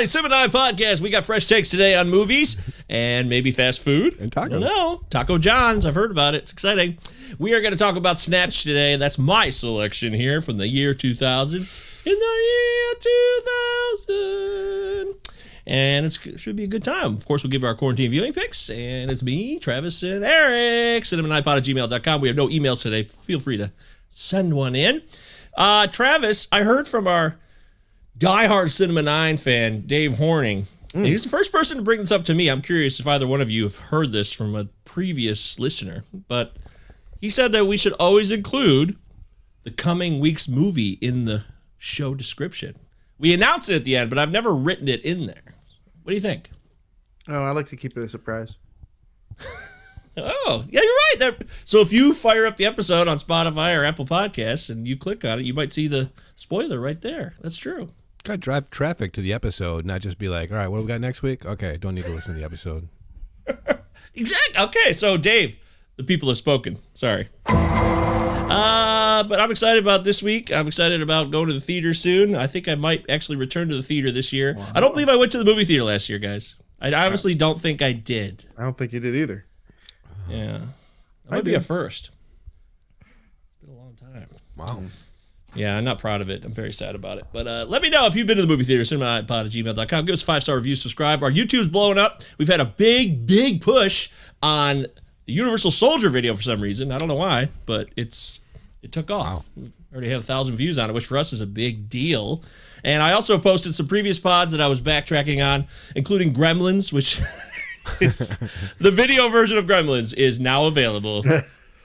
everybody. Cinema Night Podcast. We got fresh takes today on movies and maybe fast food. And tacos. No, Taco John's. I've heard about it. It's exciting. We are going to talk about Snatch today. That's my selection here from the year 2000. In the year 2000. And it should be a good time. Of course, we'll give our quarantine viewing picks. And it's me, Travis, and Eric. cinemanightpod@gmail.com. We have no emails today. Feel free to send one in. Travis, I heard from our diehard Cinema 9 fan, Dave Horning. He's the first person to bring this up to me. I'm curious if either one of you have heard this from a previous listener. But he said that we should always include the coming week's movie in the show description. We announce it at the end, but I've never written it in there. What do you think? Oh, I like to keep it a surprise. Oh, yeah, you're right. So if you fire up the episode on Spotify or Apple Podcasts and you click on it, you might see the spoiler right there. That's true. Got to drive traffic to the episode, not just be like, all right, what do we got next week? Okay, don't need to listen to the episode. Exactly. Okay, so Dave, the people have spoken. Sorry. But I'm excited about this week. I'm excited about going to the theater soon. I think I might actually return to the theater this year. Wow. I don't believe I went to the movie theater last year, guys. I honestly don't think I did. I don't think you did either. Yeah. That might be a first. It's been a long time. Wow. Yeah, I'm not proud of it. I'm very sad about it. But let me know if you've been to the movie theater, cinemanightpod@gmail.com. Give us a 5-star review, subscribe. Our YouTube's blowing up. We've had a big push on the Universal Soldier video for some reason. I don't know why, but it took off. Wow. We already have 1,000 views on it, which for us is a big deal. And I also posted some previous pods that I was backtracking on, including Gremlins, which is the video version of Gremlins is now available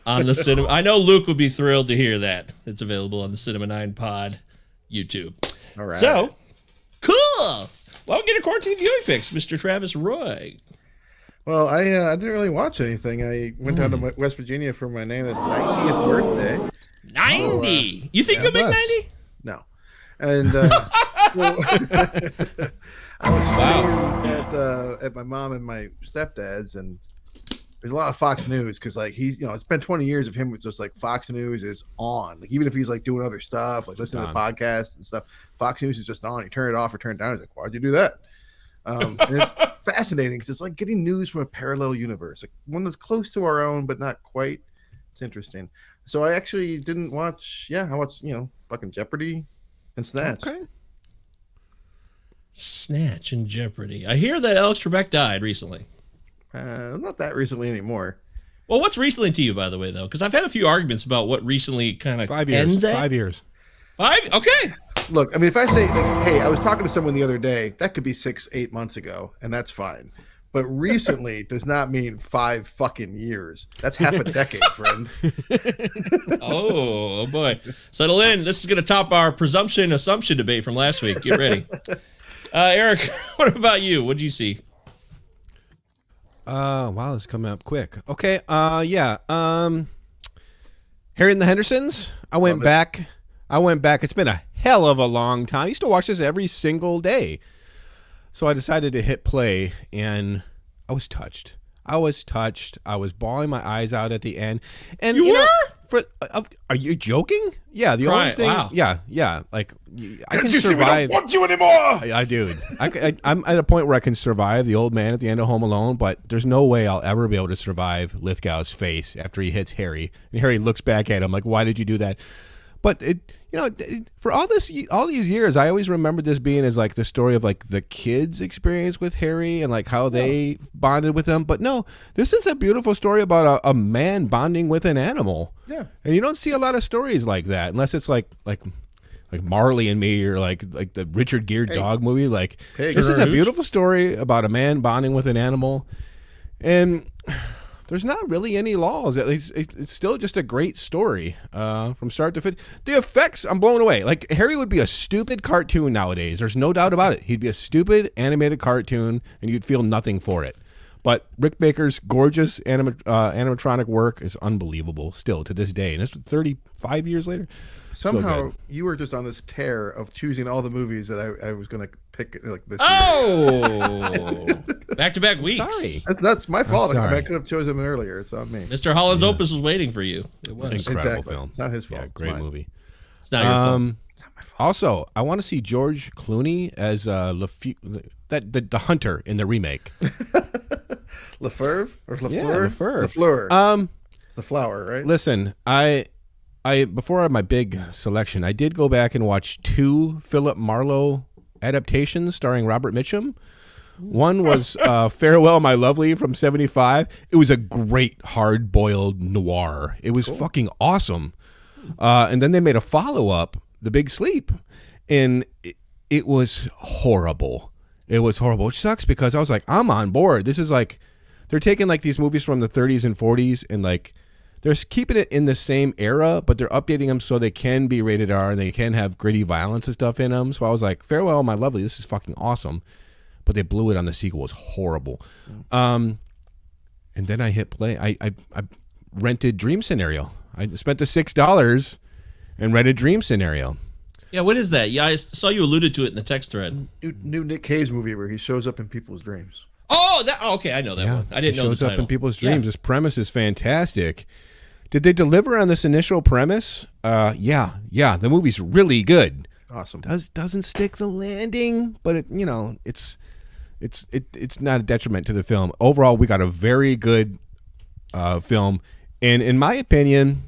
on the Cinema. I know Luke would be thrilled to hear that. It's available on the Cinema 9 Pod YouTube. All right. So, cool. Well, we'll get a quarantine viewing picks, Mr. Travis Roy. Well, I didn't really watch anything. I went down to West Virginia for my Nana's 90th birthday. 90? You think you'll make 90? No. And I was staying at my mom and my stepdad's, and there's a lot of Fox News because, like, he's, it's been 20 years of him with just like Fox News is on. Like, even if he's like doing other stuff, like listening to podcasts and stuff, Fox News is just on. You turn it off or turn it down. He's like, why'd you do that? And it's fascinating because it's like getting news from a parallel universe, like one that's close to our own but not quite. It's interesting. So I actually didn't watch. Yeah, I watched fucking Jeopardy and Snatch. Okay. Snatch and Jeopardy. I hear that Alex Trebek died recently. Not that recently anymore. Well, what's recently to you, by the way, though? Because I've had a few arguments about what recently kind of 5 years. ends at. 5 years. 5? Okay. Look, I mean, if I say, like, hey, I was talking to someone the other day, that could be 6-8 months ago, and that's fine. But recently does not mean 5 fucking years. That's half a decade, friend. Oh boy. Settle in. This is going to top our presumption-assumption debate from last week. Get ready. Eric, what about you? What did you see? Wow, this is coming up quick. Okay, yeah. Harry and the Hendersons. I went back. It's been a hell of a long time. I used to watch this every single day. So I decided to hit play, and I was touched. I was bawling my eyes out at the end. And you were? Are you joking? Yeah, the only thing. Wow. Yeah. Like, I can survive. We don't want you anymore. I do. I'm at a point where I can survive the old man at the end of Home Alone, but there's no way I'll ever be able to survive Lithgow's face after he hits Harry. And Harry looks back at him like, "Why did you do that?" But for all these years, I always remembered this being as like the story of like the kids' experience with Harry and like how they bonded with him. But no, this is a beautiful story about a man bonding with an animal. Yeah, and you don't see a lot of stories like that unless it's like Marley and Me or like the Richard Gere dog movie. Like, this is a beautiful story about a man bonding with an animal, and there's not really any laws. It's still just a great story from start to finish. The effects, I'm blown away. Like, Harry would be a stupid cartoon nowadays. There's no doubt about it. He'd be a stupid animated cartoon, and you'd feel nothing for it. But Rick Baker's gorgeous animatronic work is unbelievable still to this day. And it's 35 years later. Somehow you were just on this tear of choosing all the movies that I was going to pick like this year. Back-to-back weeks. Sorry. That's my fault. I could have chosen them earlier. It's on me. Mr. Holland's Opus was waiting for you. It was. Incredible film. It's not his fault. Yeah, great movie. It's not your fault. It's not my fault. Also, I want to see George Clooney as the hunter in the remake. Lefevre or Lafleur? Yeah, Lefevre. Lafleur. It's the flower, right? Listen, I before I had my big selection, I did go back and watch 2 Philip Marlowe adaptations starring Robert Mitchum. One was Farewell, My Lovely from 1975. It was a great hard-boiled noir. It was fucking awesome. And then they made a follow-up, The Big Sleep, and it was horrible. It was horrible. Which sucks because I was like, I'm on board. This is like, they're taking like these movies from the 30s and 40s and like, they're keeping it in the same era, but they're updating them so they can be rated R and they can have gritty violence and stuff in them. So I was like, Farewell, My Lovely, this is fucking awesome. But they blew it on the sequel. It was horrible. And then I hit play. I rented Dream Scenario. I spent the $6 and rented Dream Scenario. Yeah, what is that? Yeah, I saw you alluded to it in the text thread. New Nick Cage movie where he shows up in people's dreams. Okay, I know that one. I didn't know the shows title. up in people's dreams. This premise is fantastic. Did they deliver on this initial premise? Yeah. The movie's really good. Awesome. Doesn't stick the landing, but it's not a detriment to the film. Overall, we got a very good film, and in my opinion,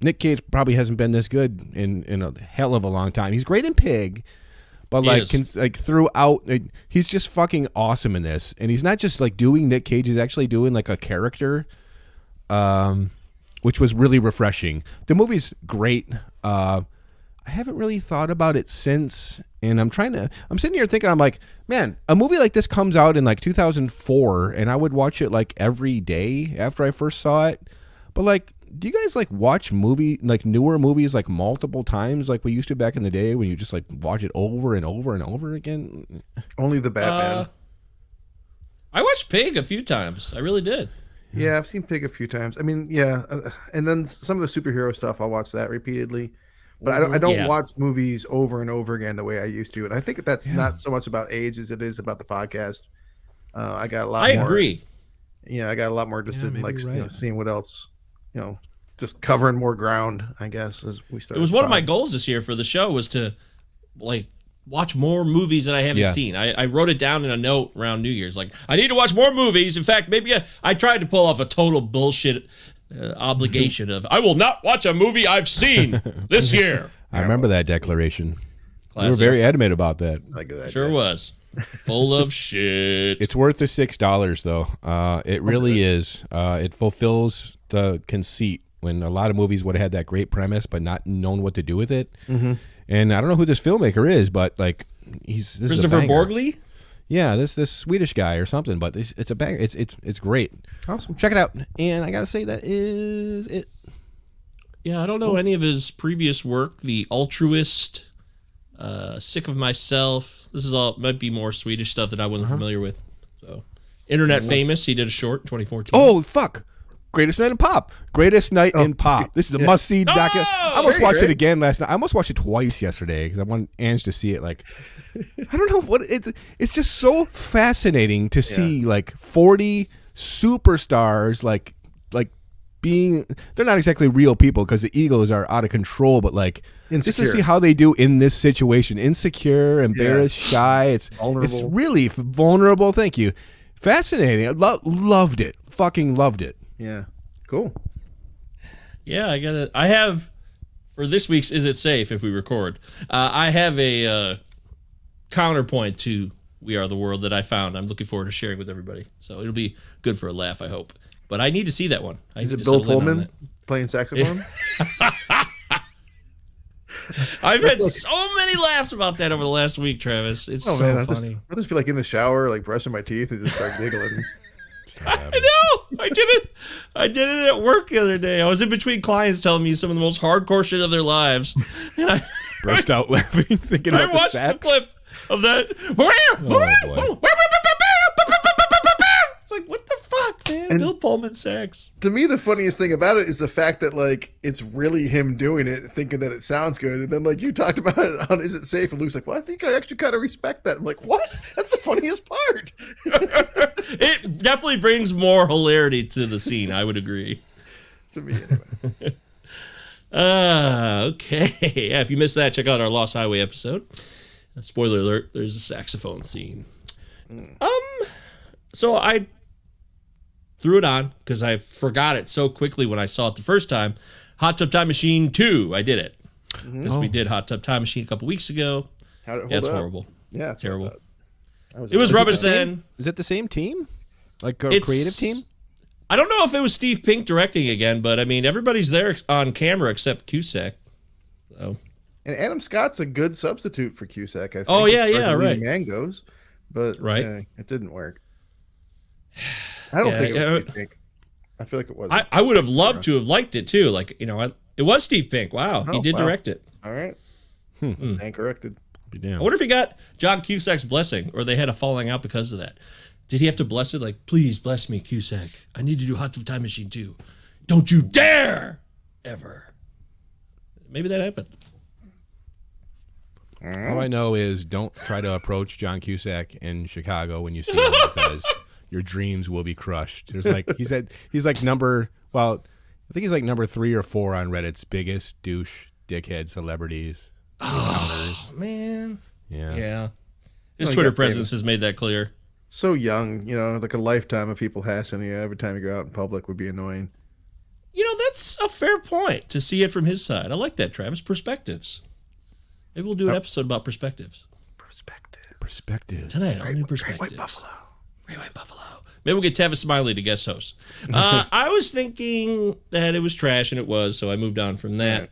Nick Cage probably hasn't been this good in a hell of a long time. He's great in Pig, but throughout, he's just fucking awesome in this. And he's not just like doing Nick Cage; he's actually doing like a character, which was really refreshing. The movie's great. I haven't really thought about it since, and I'm sitting here thinking, I'm like, man, a movie like this comes out in like 2004, and I would watch it like every day after I first saw it. But like, do you guys like watch newer movies like multiple times like we used to back in the day when you just like watch it over and over and over again? Only the Batman. I watched Pig a few times. I really did. Yeah, I've seen Pig a few times. I mean, yeah, and then some of the superhero stuff, I'll watch that repeatedly. But I don't watch movies over and over again the way I used to. And I think that's not so much about age as it is about the podcast. I got a lot more. I agree. Yeah, I got a lot more interested in seeing what else, just covering more ground, I guess, as we start. It was one of my goals this year for the show was to like watch more movies that I haven't seen. I wrote it down in a note around New Year's. Like, I need to watch more movies. In fact, maybe I tried to pull off a total bullshit obligation of I will not watch a movie I've seen this year. I remember that declaration. Classic. You were very adamant about that. Sure was. Full of shit. It's worth the $6 though. It really is. It fulfills the conceit when a lot of movies would have had that great premise but not known what to do with it. Mm-hmm. And I don't know who this filmmaker is, but like this Christopher is a banger. Borgli? Yeah, this Swedish guy or something, but it's a banger. It's great. Awesome. Check it out. And I gotta say that is it. Yeah, I don't know any of his previous work. The Altruist, Sick of Myself. This is all might be more Swedish stuff that I wasn't familiar with. So, Internet Famous. He did a short in 2014. Oh fuck! Greatest Night in Pop. Greatest Night in Pop. This is a must-see documentary. I almost watched it again last night. I almost watched it twice yesterday because I want Ange to see it. Like, I don't know what it's just so fascinating to see like 40 superstars like being, they're not exactly real people because the egos are out of control, but like just to see how they do in this situation. Insecure, embarrassed, shy. It's vulnerable. It's really vulnerable. Thank you. Fascinating. I loved it. Fucking loved it. Yeah. Cool. Yeah, I have for this week's Is It Safe if we record. I have a counterpoint to We Are the World that I found. I'm looking forward to sharing with everybody. So it'll be good for a laugh, I hope. But I need to see that one. Is it Bill Pullman playing saxophone? I've had so many laughs about that over the last week, Travis. It's so funny. I just feel like in the shower, like brushing my teeth and just start giggling. I know. I did it at work the other day. I was in between clients telling me some of the most hardcore shit of their lives. And I burst out laughing, thinking about the sax. I watched the clip of that. Oh, boy. It's like, what the fuck, man? And Bill Pullman sax. To me, the funniest thing about it is the fact that like it's really him doing it, thinking that it sounds good, and then like you talked about it on Is It Safe, and Luke's like, well, I think I actually kind of respect that. I'm like, what? That's the funniest part. It definitely brings more hilarity to the scene. I would agree. To me, anyway. Okay. Yeah, if you missed that, check out our Lost Highway episode. Spoiler alert, there's a saxophone scene. So I threw it on because I forgot it so quickly when I saw it the first time. Hot Tub Time Machine 2, I did it. Because we did Hot Tub Time Machine a couple weeks ago. How'd it hold It's up? horrible. Yeah, it's terrible. It was rubbish then. Is it the same team? Like a creative team? I don't know if it was Steve Pink directing again, but I mean, everybody's there on camera except Cusack. So. And Adam Scott's a good substitute for Cusack, I think. Oh, yeah, as far as right. Mangoes, but right. It didn't work. I don't think it was Steve Pink. I feel like it was. I would have loved to have liked it too. Like, it was Steve Pink. Wow, he did direct it. All right. And corrected. I wonder if he got John Cusack's blessing, or they had a falling out because of that. Did he have to bless it? Like, please bless me, Cusack. I need to do Hot Tub Time Machine 2. Don't you dare ever. Maybe that happened. All I know is don't try to approach John Cusack in Chicago when you see him because your dreams will be crushed. There's like he's like number 3 or 4 on Reddit's biggest douche dickhead celebrities. Oh man. Yeah. His Well, Twitter presence has made that clear. So young, like a lifetime of people hassling you every time you go out in public would be annoying. That's a fair point to see it from his side. I like that, Travis. Perspectives. Maybe we'll do an episode about perspectives. Perspectives. Tonight, all new perspectives. Great White Buffalo. Maybe we'll get Tavis Smiley to guest host. I was thinking that it was trash, and it was, so I moved on from that. Right.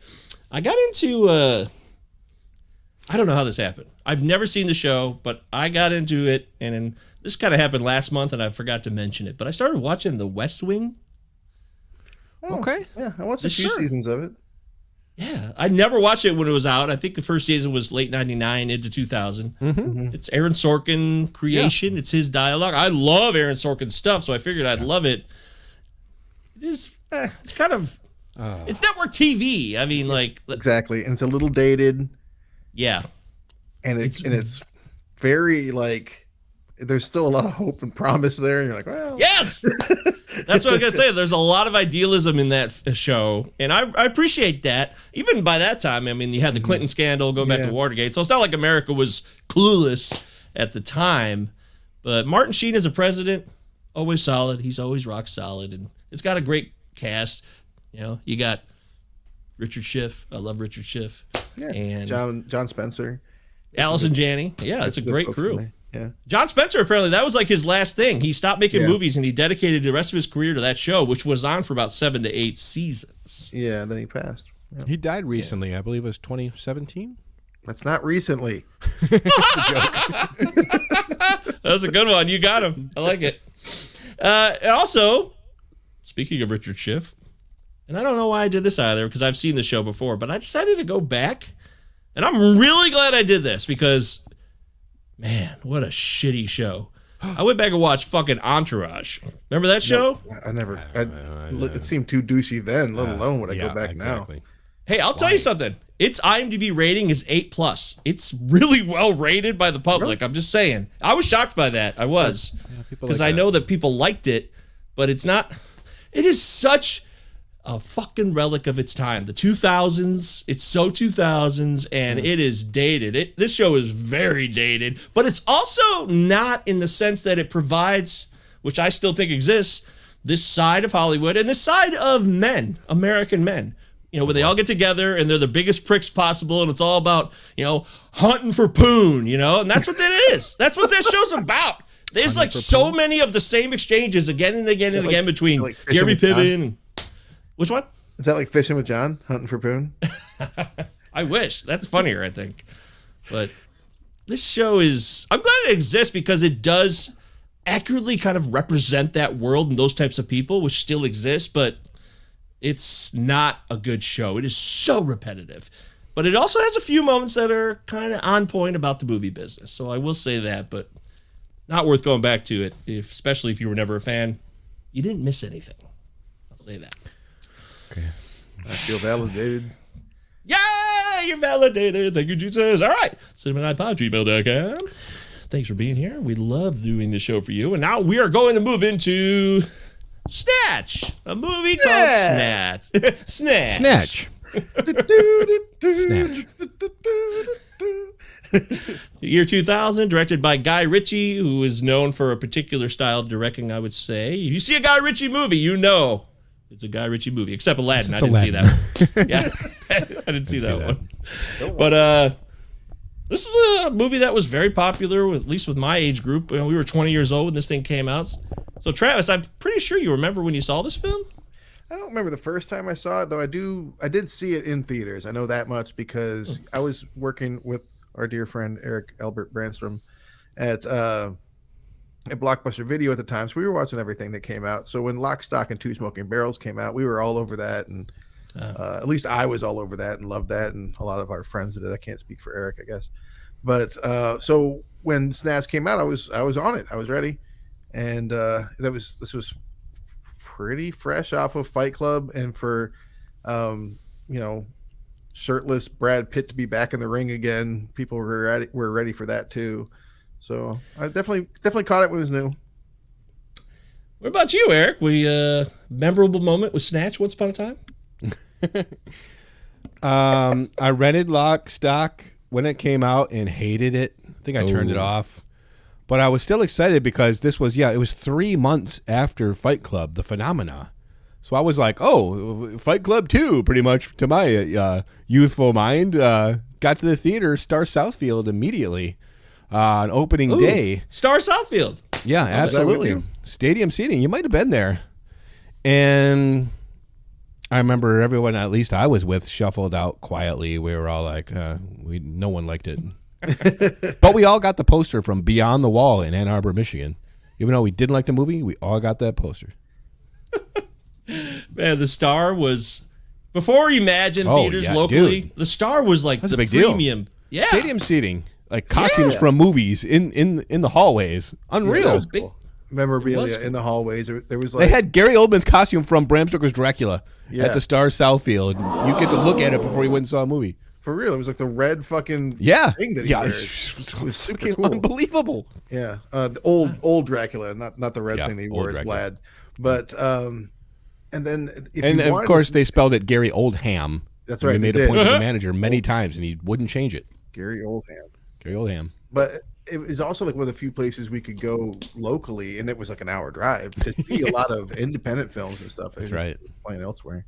I got into, I don't know how this happened. I've never seen the show, but I got into it, and this kind of happened last month, and I forgot to mention it. But I started watching The West Wing. Oh, okay. Yeah, I watched a few seasons of it. Yeah, I never watched it when it was out. I think the first season was late 99 into 2000. It's Aaron Sorkin creation. Yeah. It's his dialogue. I love Aaron Sorkin's stuff, so I figured I'd love it. It is, it's kind of, it's network TV. I mean, like. Exactly, and it's a little dated. Yeah. And it's very, like, there's still a lot of hope and promise there. And you're like, well. Yes! That's what I was going to say. There's a lot of idealism in that show, and I appreciate that. Even by that time, I mean, you had the Clinton scandal going back to Watergate, so it's not like America was clueless at the time. But Martin Sheen as a president, always solid. He's always rock solid, and it's got a great cast. You got Richard Schiff. I love Richard Schiff. Yeah. And John Spencer. Allison Janney. Yeah, it's a great crew. Yeah. John Spencer, apparently, that was like his last thing. He stopped making movies, and he dedicated the rest of his career to that show, which was on for about 7 to 8 seasons. Yeah, then he passed. Yeah. He died recently. I believe it was 2017. That's not recently. That was a good one. You got him. I like it. And also, speaking of Richard Schiff, and I don't know why I did this either, because I've seen the show before, but I decided to go back, and I'm really glad I did this, because... man, what a shitty show. I went back and watched fucking Entourage. Remember that show? It seemed too douchey then, let alone would I go back now. Hey, I'll tell you something. Its IMDb rating is 8+. It's really well rated by the public. Really? I'm just saying. I was shocked by that. I was. Because I know that people liked it, but it's not. It is such a fucking relic of its time. The 2000s, it's so 2000s, and it is dated. This show is very dated, but it's also not in the sense that it provides, which I still think exists, this side of Hollywood and this side of men, American men. Where they all get together and they're the biggest pricks possible, and it's all about, hunting for poon, and that's what that is. That's what that show's about. There's like so many of the same exchanges again and again and again between Jeremy Piven. Which one? Is that like Fishing with John? Hunting for poon? I wish. That's funnier, I think. But this show is... I'm glad it exists because it does accurately kind of represent that world and those types of people, which still exist, but it's not a good show. It is so repetitive. But it also has a few moments that are kind of on point about the movie business. So I will say that, but not worth going back to it, especially if you were never a fan. You didn't miss anything. I'll say that. Okay. I feel validated. Yeah, you're validated. Thank you, Jesus. All right. CinemaNightPod@gmail.com. Thanks for being here. We love doing this show for you. And now we are going to move into Snatch, a movie called Snatch. Snatch. Snatch. Year 2000, directed by Guy Ritchie, who is known for a particular style of directing, I would say. If you see a Guy Ritchie movie, you know it's a Guy Ritchie movie, except Aladdin. I didn't see that one. Yeah, I didn't see that one. But this is a movie that was very popular, at least with my age group. We were 20 years old when this thing came out. So, Travis, I'm pretty sure you remember when you saw this film. I don't remember the first time I saw it, though. I did see it in theaters. I know that much because I was working with our dear friend Eric Albert Brandstrom at Blockbuster Video at the time, so we were watching everything that came out. So when Lock, Stock, and Two Smoking Barrels came out, we were all over that, and at least I was all over that and loved that, and a lot of our friends did. I can't speak for Eric, I guess, but so when Snatch came out, I was on it. I was ready, and this was pretty fresh off of Fight Club, and for shirtless Brad Pitt to be back in the ring again, people were ready for that too. So I definitely caught it when it was new. What about you, Eric? Memorable moment with Snatch once upon a time? I rented Lock, Stock when it came out and hated it. I think I turned it off. But I was still excited because it was 3 months after Fight Club, the phenomena. So I was like, Fight Club 2, pretty much to my youthful mind. Got to the theater, Star Southfield immediately on opening day. Star Southfield. Yeah, absolutely. Stadium seating. You might have been there. And I remember everyone, at least I was with, shuffled out quietly. We were all like, no one liked it. But we all got the poster from Beyond the Wall in Ann Arbor, Michigan. Even though we didn't like the movie, we all got that poster. Man, the Star was, before Imagine theaters locally, dude. The Star was like the premium. Deal. Yeah. Stadium seating, like costumes from movies in the hallways. Unreal. Yeah, big memorabilia in the hallways. There was they had Gary Oldman's costume from Bram Stoker's Dracula at the Star Southfield. You get to look at it before you went and saw a movie. For real, it was like the red fucking thing that he wears. It was super cool. Unbelievable. Yeah, the old Dracula, not the red thing that he wore as Vlad. But and then of course they spelled it Gary Oldham. That's right. They made a point to the manager many times, and he wouldn't change it. Gary Oldham. But it was also like one of the few places we could go locally, and it was like an hour drive to see a lot of independent films and stuff. That's right. Playing elsewhere.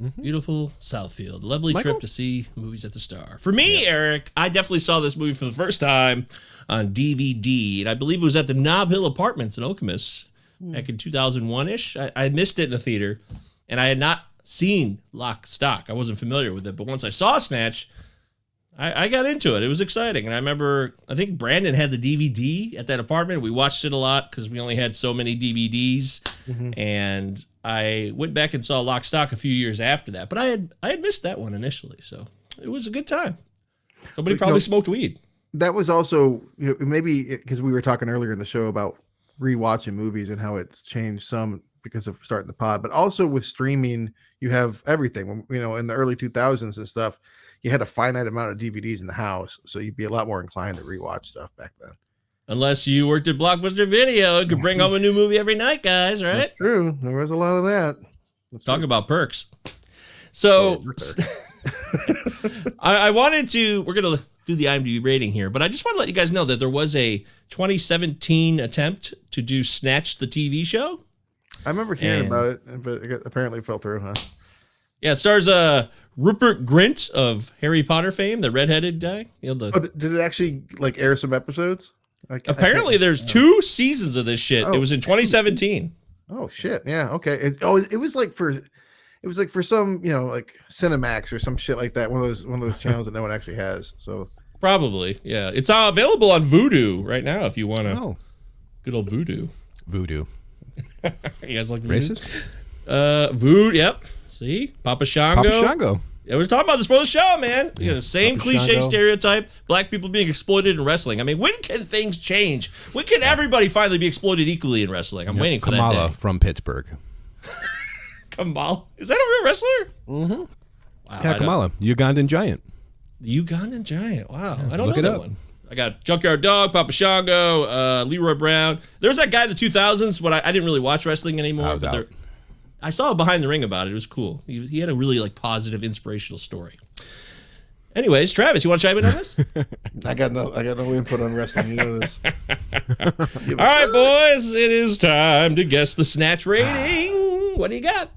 Mm-hmm. Beautiful Southfield. Lovely trip to see movies at the Star. For me, Eric, I definitely saw this movie for the first time on DVD, and I believe it was at the Nob Hill Apartments in Okemos back in 2001-ish. I missed it in the theater, and I had not seen Lock, Stock. I wasn't familiar with it, but once I saw Snatch, I got into it. It was exciting, and I think Brandon had the DVD at that apartment. We watched it a lot because we only had so many DVDs, and I went back and saw Lock, Stock a few years after that, but I had missed that one initially, so it was a good time. Somebody probably smoked weed. That was also, maybe because we were talking earlier in the show about rewatching movies and how it's changed some because of starting the pod, but also with streaming, you have everything. In the early 2000s and stuff, you had a finite amount of DVDs in the house, so you'd be a lot more inclined to rewatch stuff back then. Unless you worked at Blockbuster Video and could bring home a new movie every night, guys, right? That's true. There was a lot of that. Talk about perks. So I wanted to, we're going to do the IMDb rating here, but I just want to let you guys know that there was a 2017 attempt to do Snatch the TV show. I remember hearing about it, but it apparently fell through, huh? Yeah, it stars Rupert Grint of Harry Potter fame, the redheaded guy. Did it actually air some episodes? Apparently, there's 2 seasons of this shit. It was in 2017. Oh shit! Yeah. Okay. It was like for some Cinemax or some shit like that. One of those channels that no one actually has. So probably, yeah. It's available on Vudu right now if you want to. Oh, good old Vudu. Voodoo. You guys like racist? Voodoo. Yep. See, Papa Shango. Yeah, we were talking about this for the show, man. Yeah, the same Papa cliche Shango. Stereotype, black people being exploited in wrestling. I mean, when can things change? When can everybody finally be exploited equally in wrestling? I'm waiting for that Kamala day. from Pittsburgh. Kamala? Is that a real wrestler? Mm-hmm. Wow, yeah, Kamala, Ugandan giant. The Ugandan giant. Wow, yeah, I don't know that one. I got Junkyard Dog, Papa Shango, Leroy Brown. There was that guy in the 2000s. I didn't really watch wrestling anymore. I saw a Behind the Ring about it. It was cool. He had a really like positive, inspirational story. Anyways, Travis, you want to chime in on this? I got no input on wrestling. You know this. All right, boys, it is time to guess the Snatch rating. What do you got?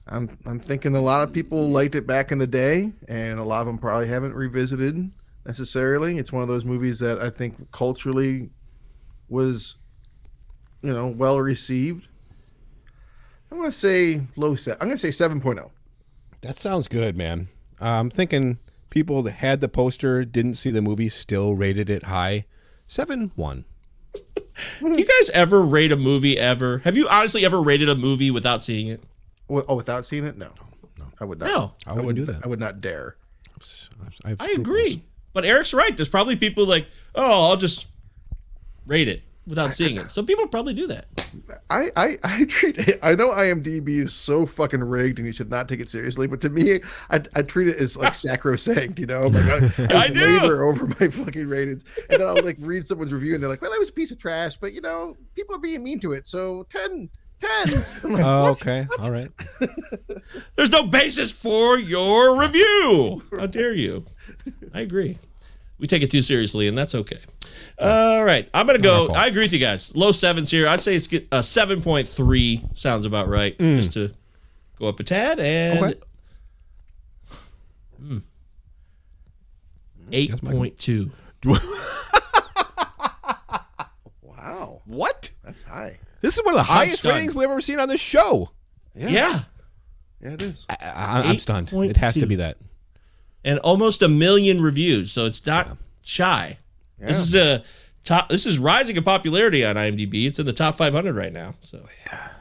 I'm thinking a lot of people liked it back in the day, and a lot of them probably haven't revisited necessarily. It's one of those movies that I think culturally was, well received. I'm going to say low set. I'm going to say 7.0. That sounds good, man. I'm thinking people that had the poster, didn't see the movie, still rated it high. 7.1. Do you guys ever rate a movie ever? Have you honestly ever rated a movie without seeing it? Oh, without seeing it? No. I would not. No. I wouldn't do that. I would not dare. I agree. But Eric's right. There's probably people like, oh, I'll just rate it without seeing it. Some people probably do that. I treat it. I know IMDb is so fucking rigged and you should not take it seriously, but to me, I treat it as like sacrosanct, Like I waver over my fucking ratings, and then I'll like read someone's review and they're like, "Well, that was a piece of trash," but people are being mean to it, so 10. I'm like, okay, all right. There's no basis for your review. How dare you? I agree. We take it too seriously, and that's okay. All right. I'm going to go. I agree with you guys. Low sevens here. I'd say it's a 7.3. Sounds about right. Just to go up a tad. And 8.2. Wow. What? That's high. This is one of the highest ratings we've ever seen on this show. Yeah, it is. I'm stunned. It has to be that. And almost 1 million reviews, so it's not shy. Yeah. This is rising in popularity on IMDb. It's in the top 500 right now. So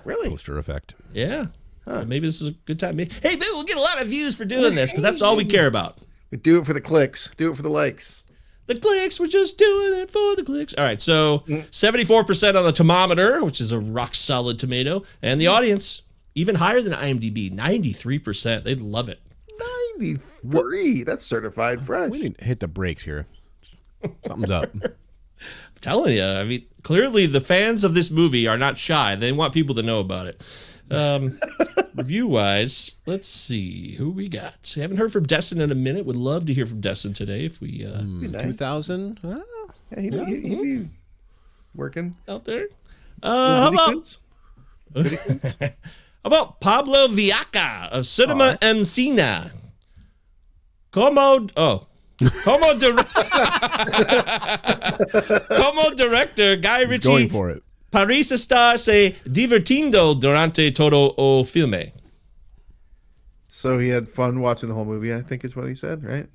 really, poster effect. Yeah. So maybe this is a good time. Hey, maybe we'll get a lot of views for doing this because that's all we care about. We do it for the clicks. Do it for the likes. The clicks. We're just doing it for the clicks. All right. So 74% on the thermometer, which is a rock solid tomato, and the audience even higher than IMDb, 93%. They'd love it. 93. That's certified fresh. We need to hit the brakes here. Something's up. I'm telling you. I mean, clearly the fans of this movie are not shy. They want people to know about it. Review-wise, let's see who we got. Haven't heard from Destin in a minute. Would love to hear from Destin today if we... 2000? Yeah, he'd be working out there. How about Pablo Villaca of Cinema Encina? Como director Guy Ritchie going for it. Paris está se divertindo durante todo o filme. So he had fun watching the whole movie, I think is what he said, right?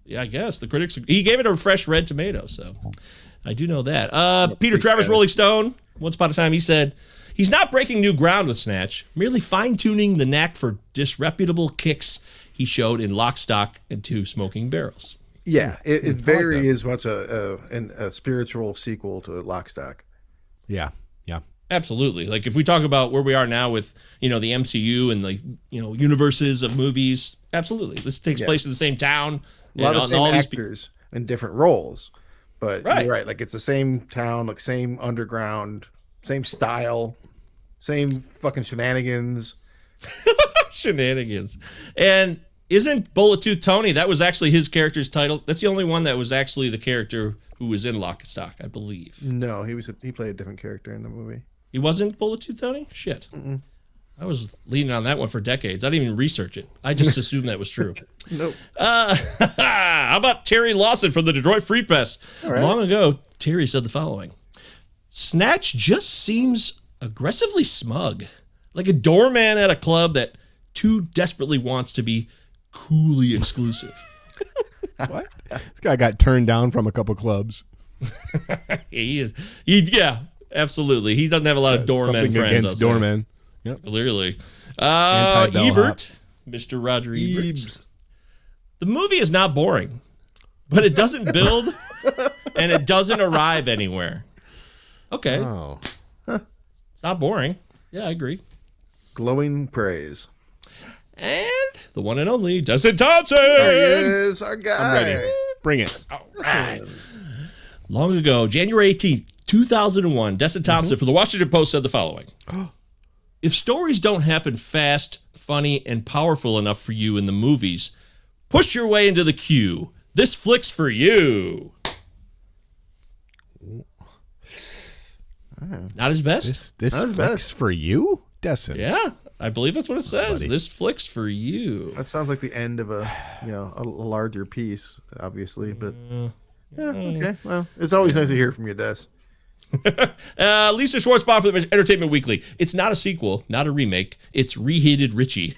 Yeah, I guess. The critics, he gave it a fresh red tomato, so I do know that. Peter Travers, Rolling Stone, once upon a time, he said, he's not breaking new ground with Snatch, merely fine-tuning the knack for disreputable kicks he showed in Lock, Stock, and Two Smoking Barrels. Yeah, it very is much a spiritual sequel to Lock, Stock. Yeah. Absolutely. Like if we talk about where we are now with, the MCU and universes of movies, absolutely. This takes place in the same town. A lot of same actors in different roles. But you're right, like it's the same town, like same underground, same style, same fucking shenanigans. Shenanigans. And isn't Bullet Tooth Tony, that was actually his character's title? That's the only one that was actually the character who was in Lock and Stock, I believe. No, he played a different character in the movie. He wasn't Bullet Tooth Tony? Shit. Mm-mm. I was leaning on that one for decades. I didn't even research it. I just assumed that was true. Nope. How about Terry Lawson from the Detroit Free Press? Right. Long ago, Terry said the following. Snatch just seems aggressively smug, like a doorman at a club that too desperately wants to be coolly exclusive. What? This guy got turned down from a couple clubs. He is. Yeah, absolutely. He doesn't have a lot of doormen friends. Against doormen. Yep. Clearly. Ebert, Mr. Roger Ebert. Ebs. The movie is not boring, but it doesn't build and it doesn't arrive anywhere. Okay. Oh. It's not boring. Yeah, I agree. Glowing praise. And the one and only Destin Thompson. There he is, our guy. I'm ready. Bring it. All right. Long ago, January 18th, 2001, Destin Thompson for the Washington Post said the following. if stories don't happen fast, funny, and powerful enough for you in the movies, push your way into the queue. This flick's for you. Not his best. This flick's for you, Destin. Yeah, I believe that's what it says. This flick's for you. That sounds like the end of a larger piece, obviously, but okay. Well, it's always nice to hear from you, Des. Lisa Schwartzbaum for the Entertainment Weekly. It's not a sequel, not a remake. It's Reheated Richie.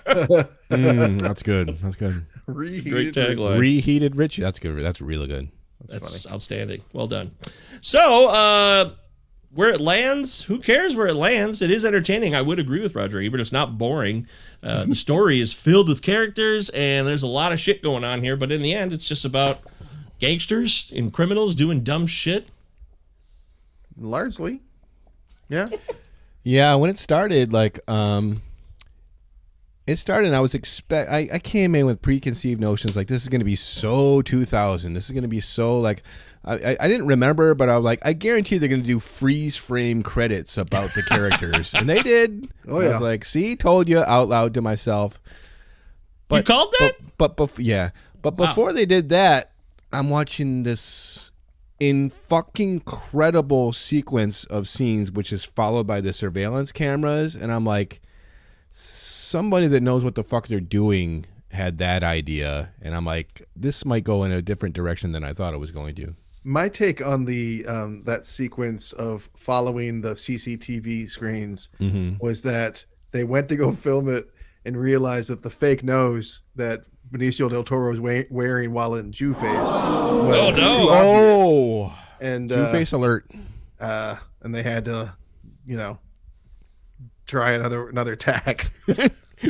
That's good. That's good. Great tagline. Reheated Richie. That's good. That's really good. That's outstanding. Well done. So, where it lands, who cares where it lands? It is entertaining. I would agree with Roger Ebert. It's not boring. The story is filled with characters, and there's a lot of shit going on here. But in the end, it's just about gangsters and criminals doing dumb shit. Largely. Yeah. Yeah, when it started, like, and I was I came in with preconceived notions like this is going to be so 2000. This is going to be so like I didn't remember, but I was like, I guarantee they're going to do freeze frame credits about the characters, and they did. Oh yeah. I was like, see, told you out loud to myself. But, you called that? But before they did that, I'm watching this fucking incredible sequence of scenes, which is followed by the surveillance cameras, and I'm like, somebody that knows what the fuck they're doing had that idea, and I'm like, this might go in a different direction than I thought it was going to. My take on the that sequence of following the CCTV screens was that they went to go film it and realized that the fake nose that Benicio del Toro was wearing while in Jew face. And Jew face alert. And they had to, try another tack.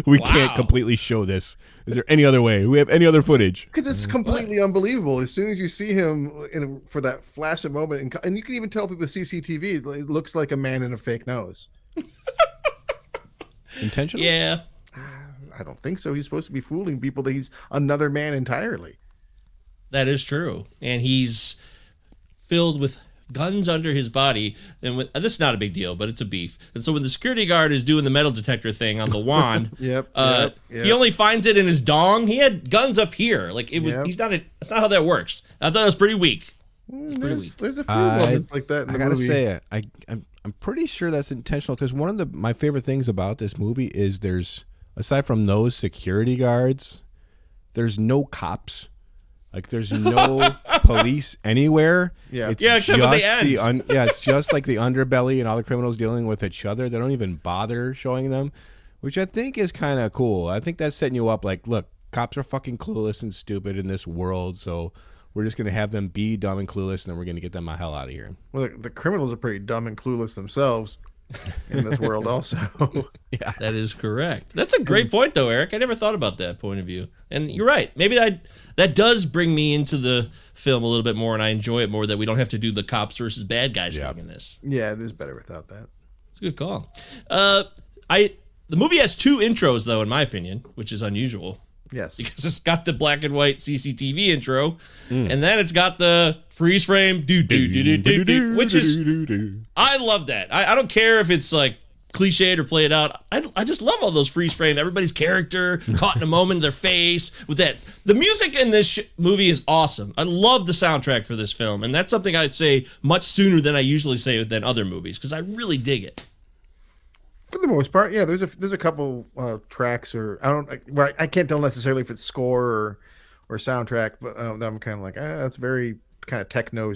We can't completely show this. Is there any other way? Do we have any other footage? Because it's completely unbelievable. As soon as you see him for that flash of moment, and you can even tell through the CCTV, it looks like a man in a fake nose. Intentional? Yeah. I don't think so. He's supposed to be fooling people that he's another man entirely. That is true. And he's filled with guns under his body. And this is not a big deal, but it's a beef. And so when the security guard is doing the metal detector thing on the wand, yep. He only finds it in his dong. He had guns up here. Like it was. Yep. That's not how that works. I thought it was pretty weak. There's a few moments like that in the movie. I gotta say, I'm pretty sure that's intentional, because one of my favorite things about this movie is aside from those security guards, there's no cops. Like, there's no police anywhere. Yeah, except at the end. It's just like the underbelly and all the criminals dealing with each other. They don't even bother showing them, which I think is kind of cool. I think that's setting you up like, look, cops are fucking clueless and stupid in this world, so we're just going to have them be dumb and clueless, and then we're going to get them the hell out of here. Well, the criminals are pretty dumb and clueless themselves in this world also. Yeah, that is correct. That's a great point, though, Eric. I never thought about that point of view. And you're right. Maybe that does bring me into the film a little bit more, and I enjoy it more that we don't have to do the cops versus bad guys thing in this. Yeah, it is better without that. It's a good call. The movie has two intros, though, in my opinion, which is unusual. Yes. Because it's got the black and white CCTV intro, and then it's got the freeze frame, which is, I love that. I don't care if it's like cliched or played out. I just love all those freeze frame, everybody's character caught in a moment, their face with that. The music in this movie is awesome. I love the soundtrack for this film, and that's something I'd say much sooner than I usually say than other movies, because I really dig it. For the most part, yeah. There's a couple tracks, or I can't tell necessarily if it's score or soundtrack, but I'm kind of like, that's very kind of techno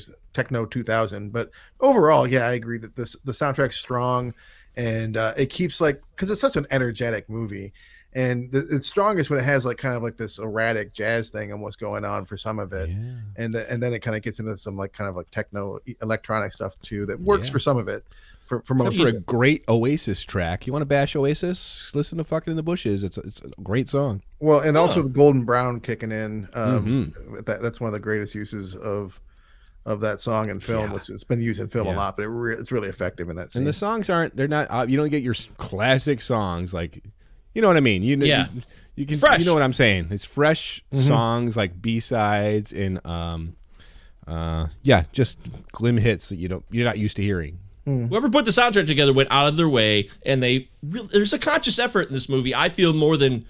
2000. But overall, yeah, I agree that the soundtrack's strong, and it keeps because it's such an energetic movie, and it's strongest when it has kind of this erratic jazz thing and what's going on for some of it, and then it kind of gets into some kind of techno electronic stuff too that works for some of it. For most for a great Oasis track. You want to bash Oasis? Listen to "Fucking in the Bushes." It's a great song. Well, and also the Golden Brown kicking in. That's one of the greatest uses of that song in film, which it's been used in film a lot, but it's really effective in that scene. And the songs they're not. You don't get your classic songs you know what I mean. You can. Fresh. You know what I'm saying. It's fresh songs like B-sides and just glim hits that you're not used to hearing. Whoever put the soundtrack together went out of their way, and there's a conscious effort in this movie, I feel, more than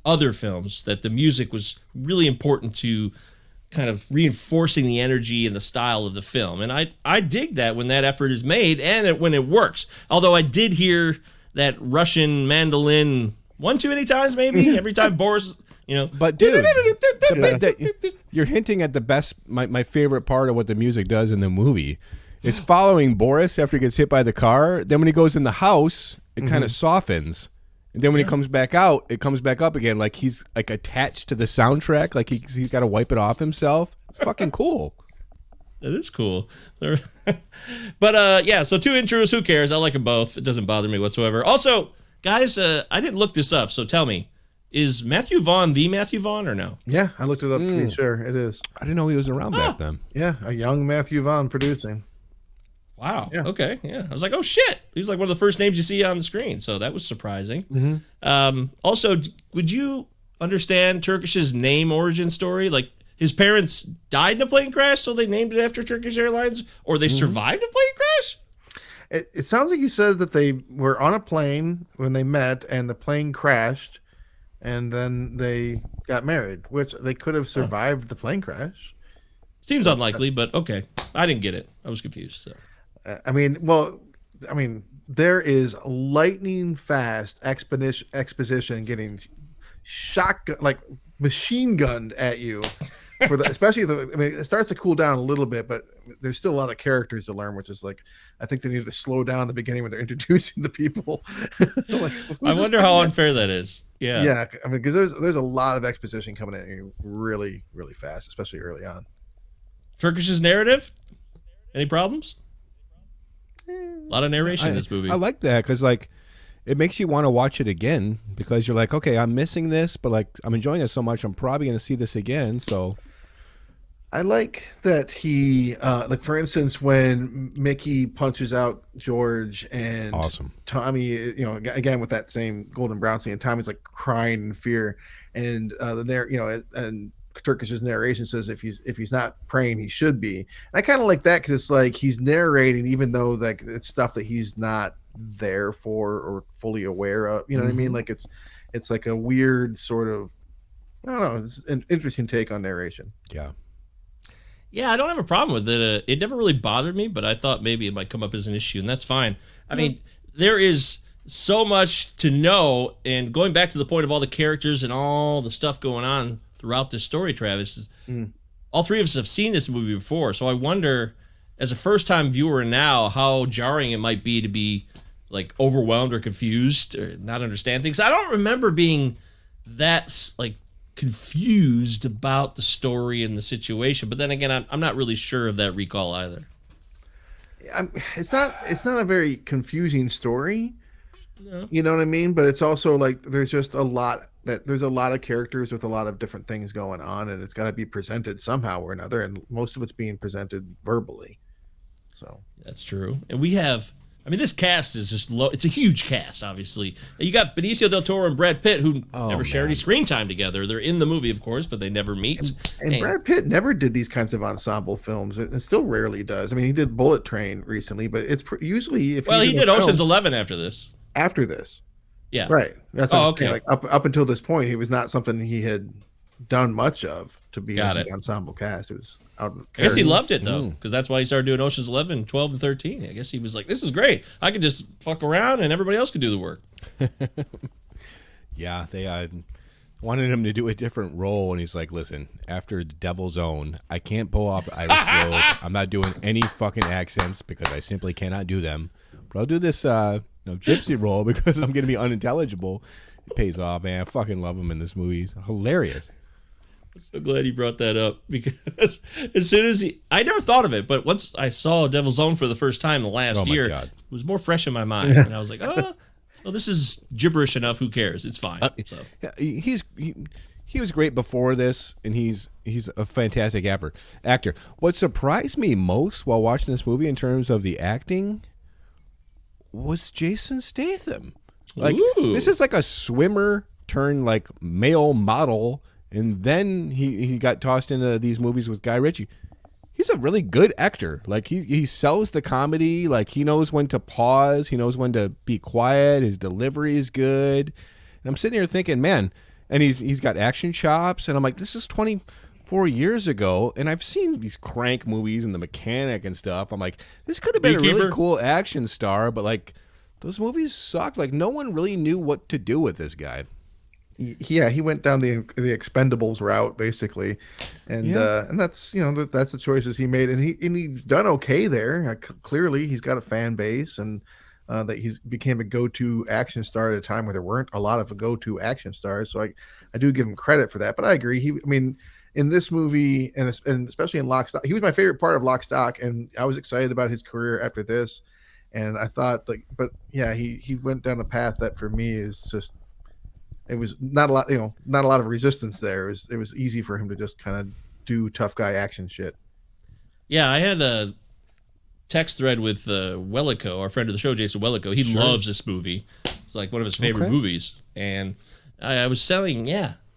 other films, that the music was really important to kind of reinforcing the energy and the style of the film. And I dig that when that effort is made and when it works. Although I did hear that Russian mandolin one too many times, maybe every time Boris, But dude, you're hinting at the best, my favorite part of what the music does in the movie. It's following Boris after he gets hit by the car. Then when he goes in the house, it kind of softens. And then when he comes back out, it comes back up again, like he's like attached to the soundtrack, like he's got to wipe it off himself. It's fucking cool. That is cool. But yeah, so 2 intros, who cares? I like them both. It doesn't bother me whatsoever. Also, guys, I didn't look this up, so tell me, is Matthew Vaughn the Matthew Vaughn or no? Yeah, I looked it up to be sure it is. I didn't know he was around back then. Yeah, a young Matthew Vaughn producing. Wow. Yeah. Okay. Yeah. I was like, oh shit. He's like one of the first names you see on the screen. So that was surprising. Also, would you understand Turkish's name origin story? Like his parents died in a plane crash, so they named it after Turkish Airlines, or they survived a plane crash? It sounds like you said that they were on a plane when they met and the plane crashed and then they got married, which they could have survived the plane crash. Seems unlikely, but okay. I didn't get it. I was confused. So. I mean, there is lightning fast exposition getting shotgun, like machine gunned at you for especially it starts to cool down a little bit, but there's still a lot of characters to learn, which is like, I think they need to slow down at the beginning when they're introducing the people. Like, I wonder how unfair that is. Yeah. Yeah. I mean, because there's a lot of exposition coming at you really, really fast, especially early on. Turkish's narrative? Any problems? A lot of narration in this movie. I like that because like it makes you want to watch it again because you're like, okay, I'm missing this, but like I'm enjoying it so much, I'm probably going to see this again. So I like that he, like for instance, when Mickey punches out George and awesome. Tommy, again with that same golden brown scene, and Tommy's like crying in fear, and and Turkish's narration says if he's not praying, he should be. And I kind of like that because it's like he's narrating even though like it's stuff that he's not there for or fully aware of. You know what I mean? Like it's like a weird sort of, I don't know. It's an interesting take on narration. Yeah. Yeah, I don't have a problem with it. It never really bothered me, but I thought maybe it might come up as an issue, and that's fine. I mean, there is so much to know, and going back to the point of all the characters and all the stuff going on throughout this story, Travis, all three of us have seen this movie before, so I wonder, as a first-time viewer now, how jarring it might be to be like overwhelmed or confused or not understand things. I don't remember being that like confused about the story and the situation, but then again, I'm not really sure of that recall either. It's not a very confusing story. No. You know what I mean? But it's also like there's just a lot of characters with a lot of different things going on, and it's got to be presented somehow or another, and most of it's being presented verbally. So that's true. And we have, I mean, this cast is just low. It's a huge cast, obviously. You got Benicio del Toro and Brad Pitt, who never share any screen time together. They're in the movie, of course, but they never meet. And Brad Pitt never did these kinds of ensemble films, and still rarely does. I mean, he did Bullet Train recently, but it's usually he did Ocean's 11 after this. After this. Yeah. Right. That's okay. Like up until this point, he was not something he had done much of to be in the ensemble cast. It was out of character. I guess he loved it though, because that's why he started doing Ocean's 11, 12, and 13. I guess he was like, "This is great. I could just fuck around, and everybody else could do the work." Yeah, they wanted him to do a different role, and he's like, "Listen, after The Devil's Own, I can't pull off Irish roles. I'm not doing any fucking accents because I simply cannot do them. But I'll do this gypsy role because I'm going to be unintelligible." It pays off, man. I fucking love him in this movie. He's hilarious. I'm so glad you brought that up, because as soon as I never thought of it, but once I saw Devil's Own for the first time last year, it was more fresh in my mind, and I was like, "Oh, well, this is gibberish enough. Who cares? It's fine." Yeah, he was great before this, and he's a fantastic actor. What surprised me most while watching this movie in terms of the acting was Jason Statham. Like, this is like a swimmer turned like male model, and then he got tossed into these movies with Guy Ritchie. he's a really good actor. Like he sells the comedy. Like he knows when to pause. He knows when to be quiet. His delivery is good. And I'm sitting here thinking, man, and he's got action chops. And I'm like, this is 24 years ago. And I've seen these Crank movies and The Mechanic and stuff. I'm like, this could have been a really cool action star. But like those movies sucked. Like no one really knew what to do with this guy. Yeah, he went down the Expendables route basically, and that's that's the choices he made, and he's done okay there. Clearly, he's got a fan base, and that he's became a go-to action star at a time where there weren't a lot of go-to action stars. So I do give him credit for that. But I agree. In this movie, and especially in Lock, Stock, he was my favorite part of Lock, Stock, and I was excited about his career after this. And I thought but yeah, he went down a path that for me is just. It was not a lot of resistance there. It was easy for him to just kind of do tough guy action shit. Yeah, I had a text thread with Wellico, our friend of the show, Jason Wellico. He loves this movie. It's like one of his favorite movies. And I was saying,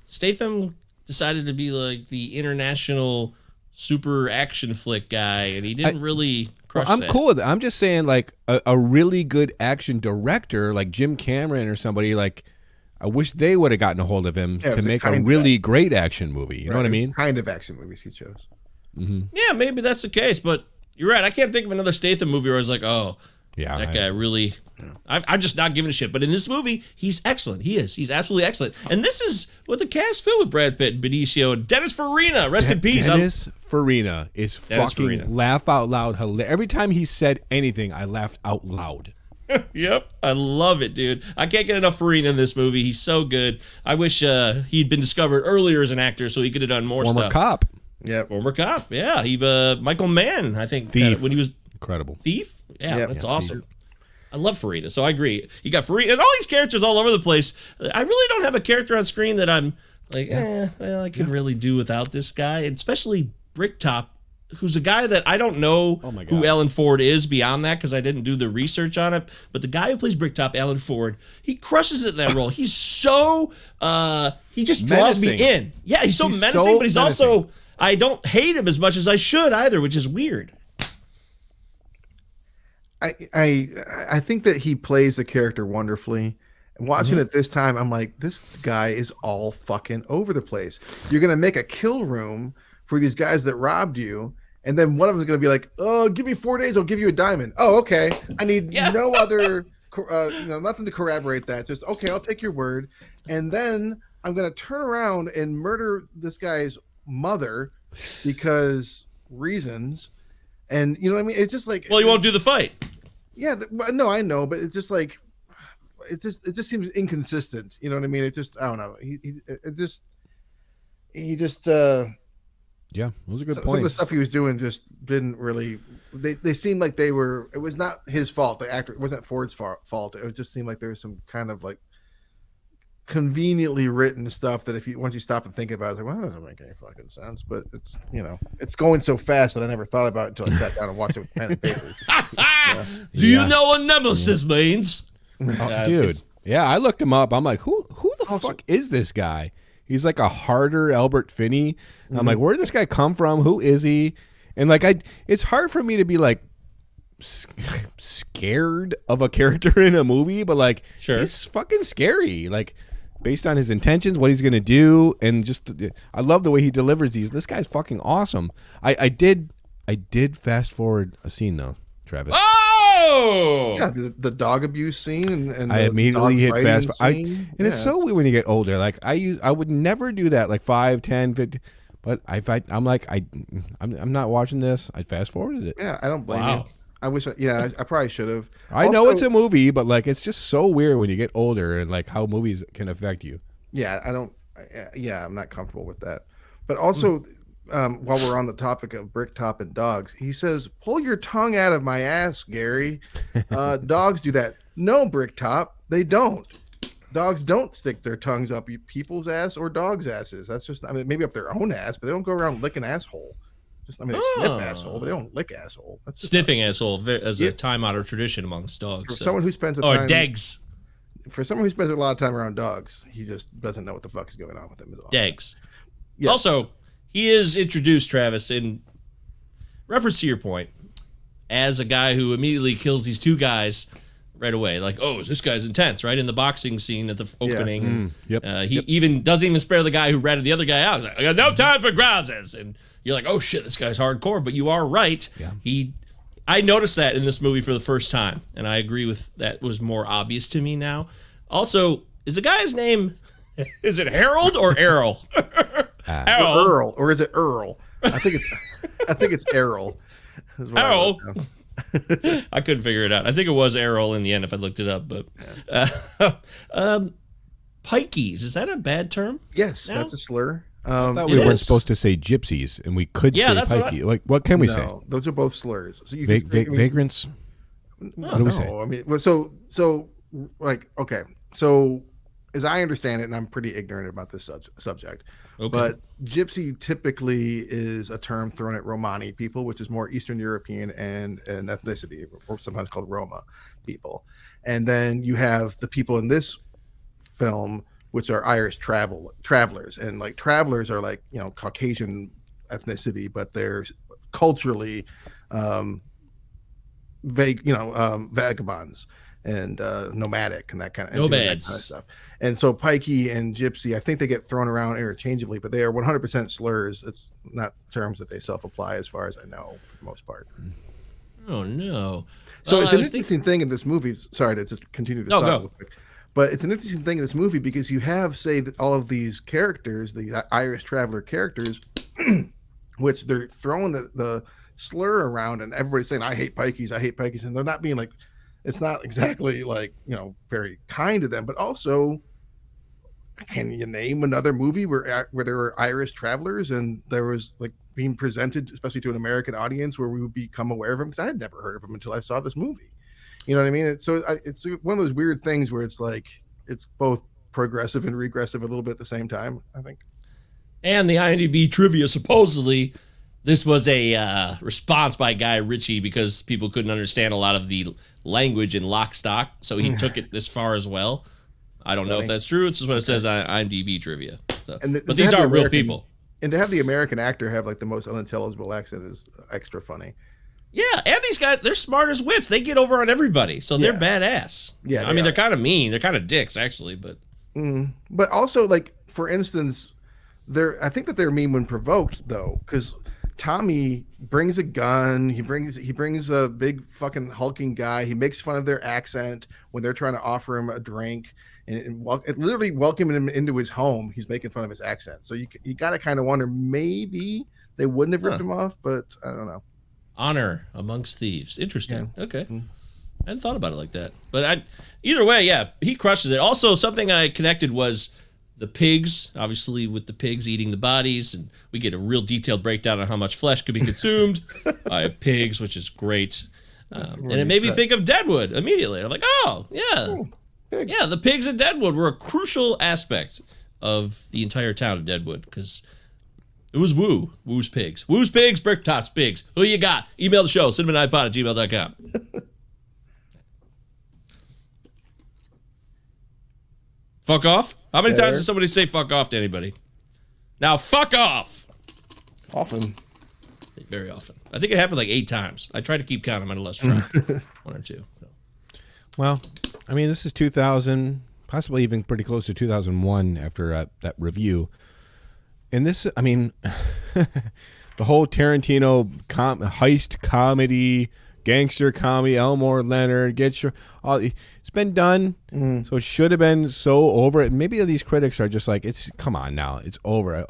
Statham decided to be like the international super action flick guy, and he didn't really crush that. I'm cool with it. I'm just saying, like, a really good action director, like Jim Cameron or somebody, like, I wish they would have gotten a hold of him to make a really great action movie. You know what I mean? Kind of action movies he chose. Mm-hmm. Yeah, maybe that's the case. But you're right. I can't think of another Statham movie where I was like, oh, that guy really. Yeah. I'm just not giving a shit. But in this movie, he's excellent. He is. He's absolutely excellent. And this is what the cast filled with Brad Pitt, Benicio, and Dennis Farina. Rest in peace. Dennis Farina is fucking laugh out loud hilarious. Every time he said anything, I laughed out loud. Yep, I love it, dude. I can't get enough Farina in this movie. He's so good. I wish he'd been discovered earlier as an actor so he could have done more stuff. Former cop. Yeah, former cop. Yeah, he Michael Mann, I think. Thief. When he was incredible. Thief. Yeah, that's awesome. Thief. I love Farina, so I agree. You got Farina and all these characters all over the place. I really don't have a character on screen that I'm like, I could really do without this guy, and especially Bricktop, who's a guy that I don't know who Alan Ford is beyond that because I didn't do the research on it. But the guy who plays Bricktop, Alan Ford, he crushes it in that role. He's so he just draws me in. Yeah, he's so menacing, but he's also I don't hate him as much as I should either, which is weird. I think that he plays the character wonderfully. And watching it this time, I'm like, this guy is all fucking over the place. You're gonna make a kill room for these guys that robbed you. And then one of them is going to be like, "Oh, give me 4 days. I'll give you a diamond." Oh, okay. I need no other, nothing to corroborate that. Just okay. I'll take your word. And then I'm going to turn around and murder this guy's mother because reasons. And you know what I mean? It's just like, well, you won't do the fight. Yeah, no, I know, but it's just like, it just seems inconsistent. You know what I mean? It just, I don't know. He just. Yeah, those are good points. Some of the stuff he was doing just didn't really. They seemed like they were. It was not his fault. The actor, it wasn't Ford's fault. It just seemed like there was some kind of like conveniently written stuff that once you stop and think about it, it's like, well, that doesn't make any fucking sense. But it's it's going so fast that I never thought about it until I sat down and watched it with pen and paper. Do you know what nemesis means? Dude, yeah, I looked him up. I'm like, who the fuck is this guy? He's like a harder Albert Finney. I'm like, where did this guy come from? Who is he? And like, it's hard for me to be like scared of a character in a movie, but like, he's fucking scary. Like, based on his intentions, what he's gonna do, and just I love the way he delivers these. This guy's fucking awesome. I did fast forward a scene though, Travis. Oh! Yeah, the dog abuse scene and I immediately hit fast. It's so weird when you get older. Like I would never do that. Like 5, 10, 50. But I'm like I'm not watching this. I fast forwarded it. Yeah, I don't blame you. I wish. I probably should have. I know it's a movie, but like it's just so weird when you get older and like how movies can affect you. Yeah, I don't. Yeah, I'm not comfortable with that. But also. While we're on the topic of Bricktop and dogs, he says, "Pull your tongue out of my ass, Gary." Dogs do that. No, Bricktop, they don't. Dogs don't stick their tongues up people's ass or dogs' asses. That's just, I mean, maybe up their own ass, but they don't go around licking asshole. Just, I mean, they sniff asshole, but they don't lick asshole. That's sniffing asshole as a time-honored tradition amongst dogs. For someone who spends a time, Degs. For someone who spends a lot of time around dogs, he just doesn't know what the fuck is going on with them. Degs. Yeah. Also. He is introduced, Travis, in reference to your point, as a guy who immediately kills these two guys right away, like, oh, this guy's intense, right? In the boxing scene at the opening. He even doesn't even spare the guy who ratted the other guy out. He's like, I got no time for grouses. And you're like, oh, shit, this guy's hardcore. But you are right. Yeah. I noticed that in this movie for the first time, and I agree with that. Was more obvious to me now. Also, is the guy's name, is it Harold or Errol? Earl, or is it Earl? I think it's Errol. Errol. I couldn't figure it out. I think it was Errol in the end if I looked it up. But pikeys, is that a bad term? Yes, that's a slur. I thought we weren't supposed to say gypsies, and we could say pikey. What can we say? Those are both slurs. So you vagrants. What do we say? I mean, so okay. So as I understand it, and I'm pretty ignorant about this subject, but gypsy typically is a term thrown at Romani people, which is more Eastern European and an ethnicity, or sometimes called Roma people. And then you have the people in this film, which are Irish travelers, and like travelers are like, Caucasian ethnicity, but they're culturally vagabonds and nomadic and that kind of stuff. And so pikey and gypsy, I think they get thrown around interchangeably, but they are 100% slurs. It's not terms that they self-apply, as far as I know, for the most part. Oh no! So it's an interesting thing in this movie. Sorry to just continue this thought real quick. But it's an interesting thing in this movie because you have, say, that all of these characters, the Irish traveler characters, which they're throwing the slur around, and everybody's saying, I hate pikeys, and they're not being like, it's not exactly like, very kind to them, but also, can you name another movie where there were Irish travelers and there was like being presented, especially to an American audience, where we would become aware of them? Because I had never heard of them until I saw this movie. You know what I mean? It's one of those weird things where it's like, it's both progressive and regressive a little bit at the same time, I think. And the IMDb trivia, supposedly, this was a response by Guy Ritchie because people couldn't understand a lot of the language in Lock, Stock, so he took it this far as well. I don't know if that's true. It's just what it says on IMDb trivia. So, but these are real people. And to have the American actor have like the most unintelligible accent is extra funny. Yeah, and these guys, they're smart as whips. They get over on everybody, so they're badass. Yeah, I mean, they're kind of mean. They're kind of dicks, actually, but... But also, like, for instance, I think that they're mean when provoked, though, because Tommy brings a gun. He brings a big fucking hulking guy. He makes fun of their accent when they're trying to offer him a drink, and literally welcoming him into his home. He's making fun of his accent. So you got to kind of wonder, maybe they wouldn't have ripped him off, but I don't know. Honor amongst thieves. Interesting. Yeah. Okay. I hadn't thought about it like that. But either way, yeah, he crushes it. Also, something I connected was the pigs, obviously with the pigs eating the bodies, and we get a real detailed breakdown on how much flesh could be consumed by pigs, which is great. And it made me think of Deadwood immediately. I'm like, oh, yeah. Yeah, the pigs in Deadwood were a crucial aspect of the entire town of Deadwood, because... it was Woo's Pigs. Woo's Pigs, Bricktop's Pigs. Who you got? Email the show, cinnamonipod@gmail.com. Fuck off? How many times did somebody say fuck off to anybody? Now, fuck off! Often. Very often. I think it happened like 8 times. I try to keep count. I'm at a less try. 1 or 2. So. Well, I mean, this is 2000, possibly even pretty close to 2001 after that review. And this, I mean, the whole Tarantino heist comedy, gangster comedy, Elmore Leonard, it's been done, so it should have been so over it. Maybe these critics are just like, come on now, it's over.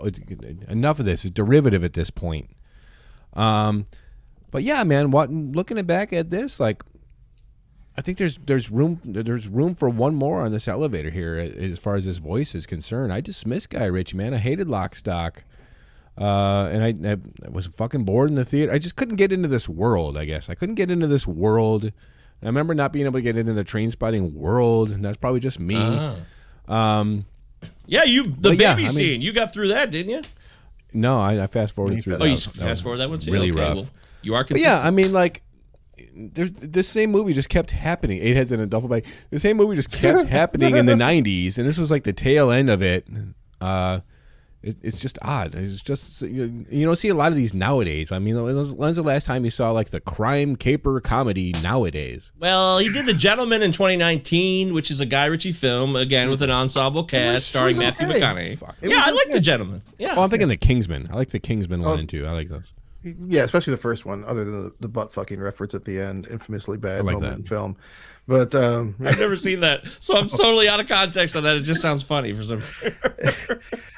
Enough of this. It's derivative at this point. But yeah, man, looking back at this, like, I think there's room for one more on this elevator here as far as his voice is concerned. I dismissed Guy Ritchie, man. I hated Lock, Stock, and I was fucking bored in the theater. I just couldn't get into this world. I guess I couldn't get into this world. And I remember not being able to get into the train spotting world, and that's probably just me. Yeah, the baby scene. You got through that, didn't you? No, I fast forwarded through that. Oh, you fast forward that one too? Really okay, rough. Well, you are consistent. But yeah, I mean, like. This same movie just kept happening. 8 Heads in a Duffel Bag. The same movie just kept happening in the 90s, and this was like the tail end of it. it's just odd. It's just you don't see a lot of these nowadays. I mean, when's the last time you saw like the crime caper comedy nowadays? Well, he did The Gentleman in 2019, which is a Guy Ritchie film, again with an ensemble cast starring Matthew McConaughey. Yeah, I like The Gentleman. Yeah. Oh, I'm thinking The Kingsman. I like The Kingsman 1 and 2. I like those. Yeah, especially the first one, other than the butt fucking reference at the end, infamously bad like moment that. in film. But I've never seen that, so I'm totally out of context on that. It just sounds funny for some.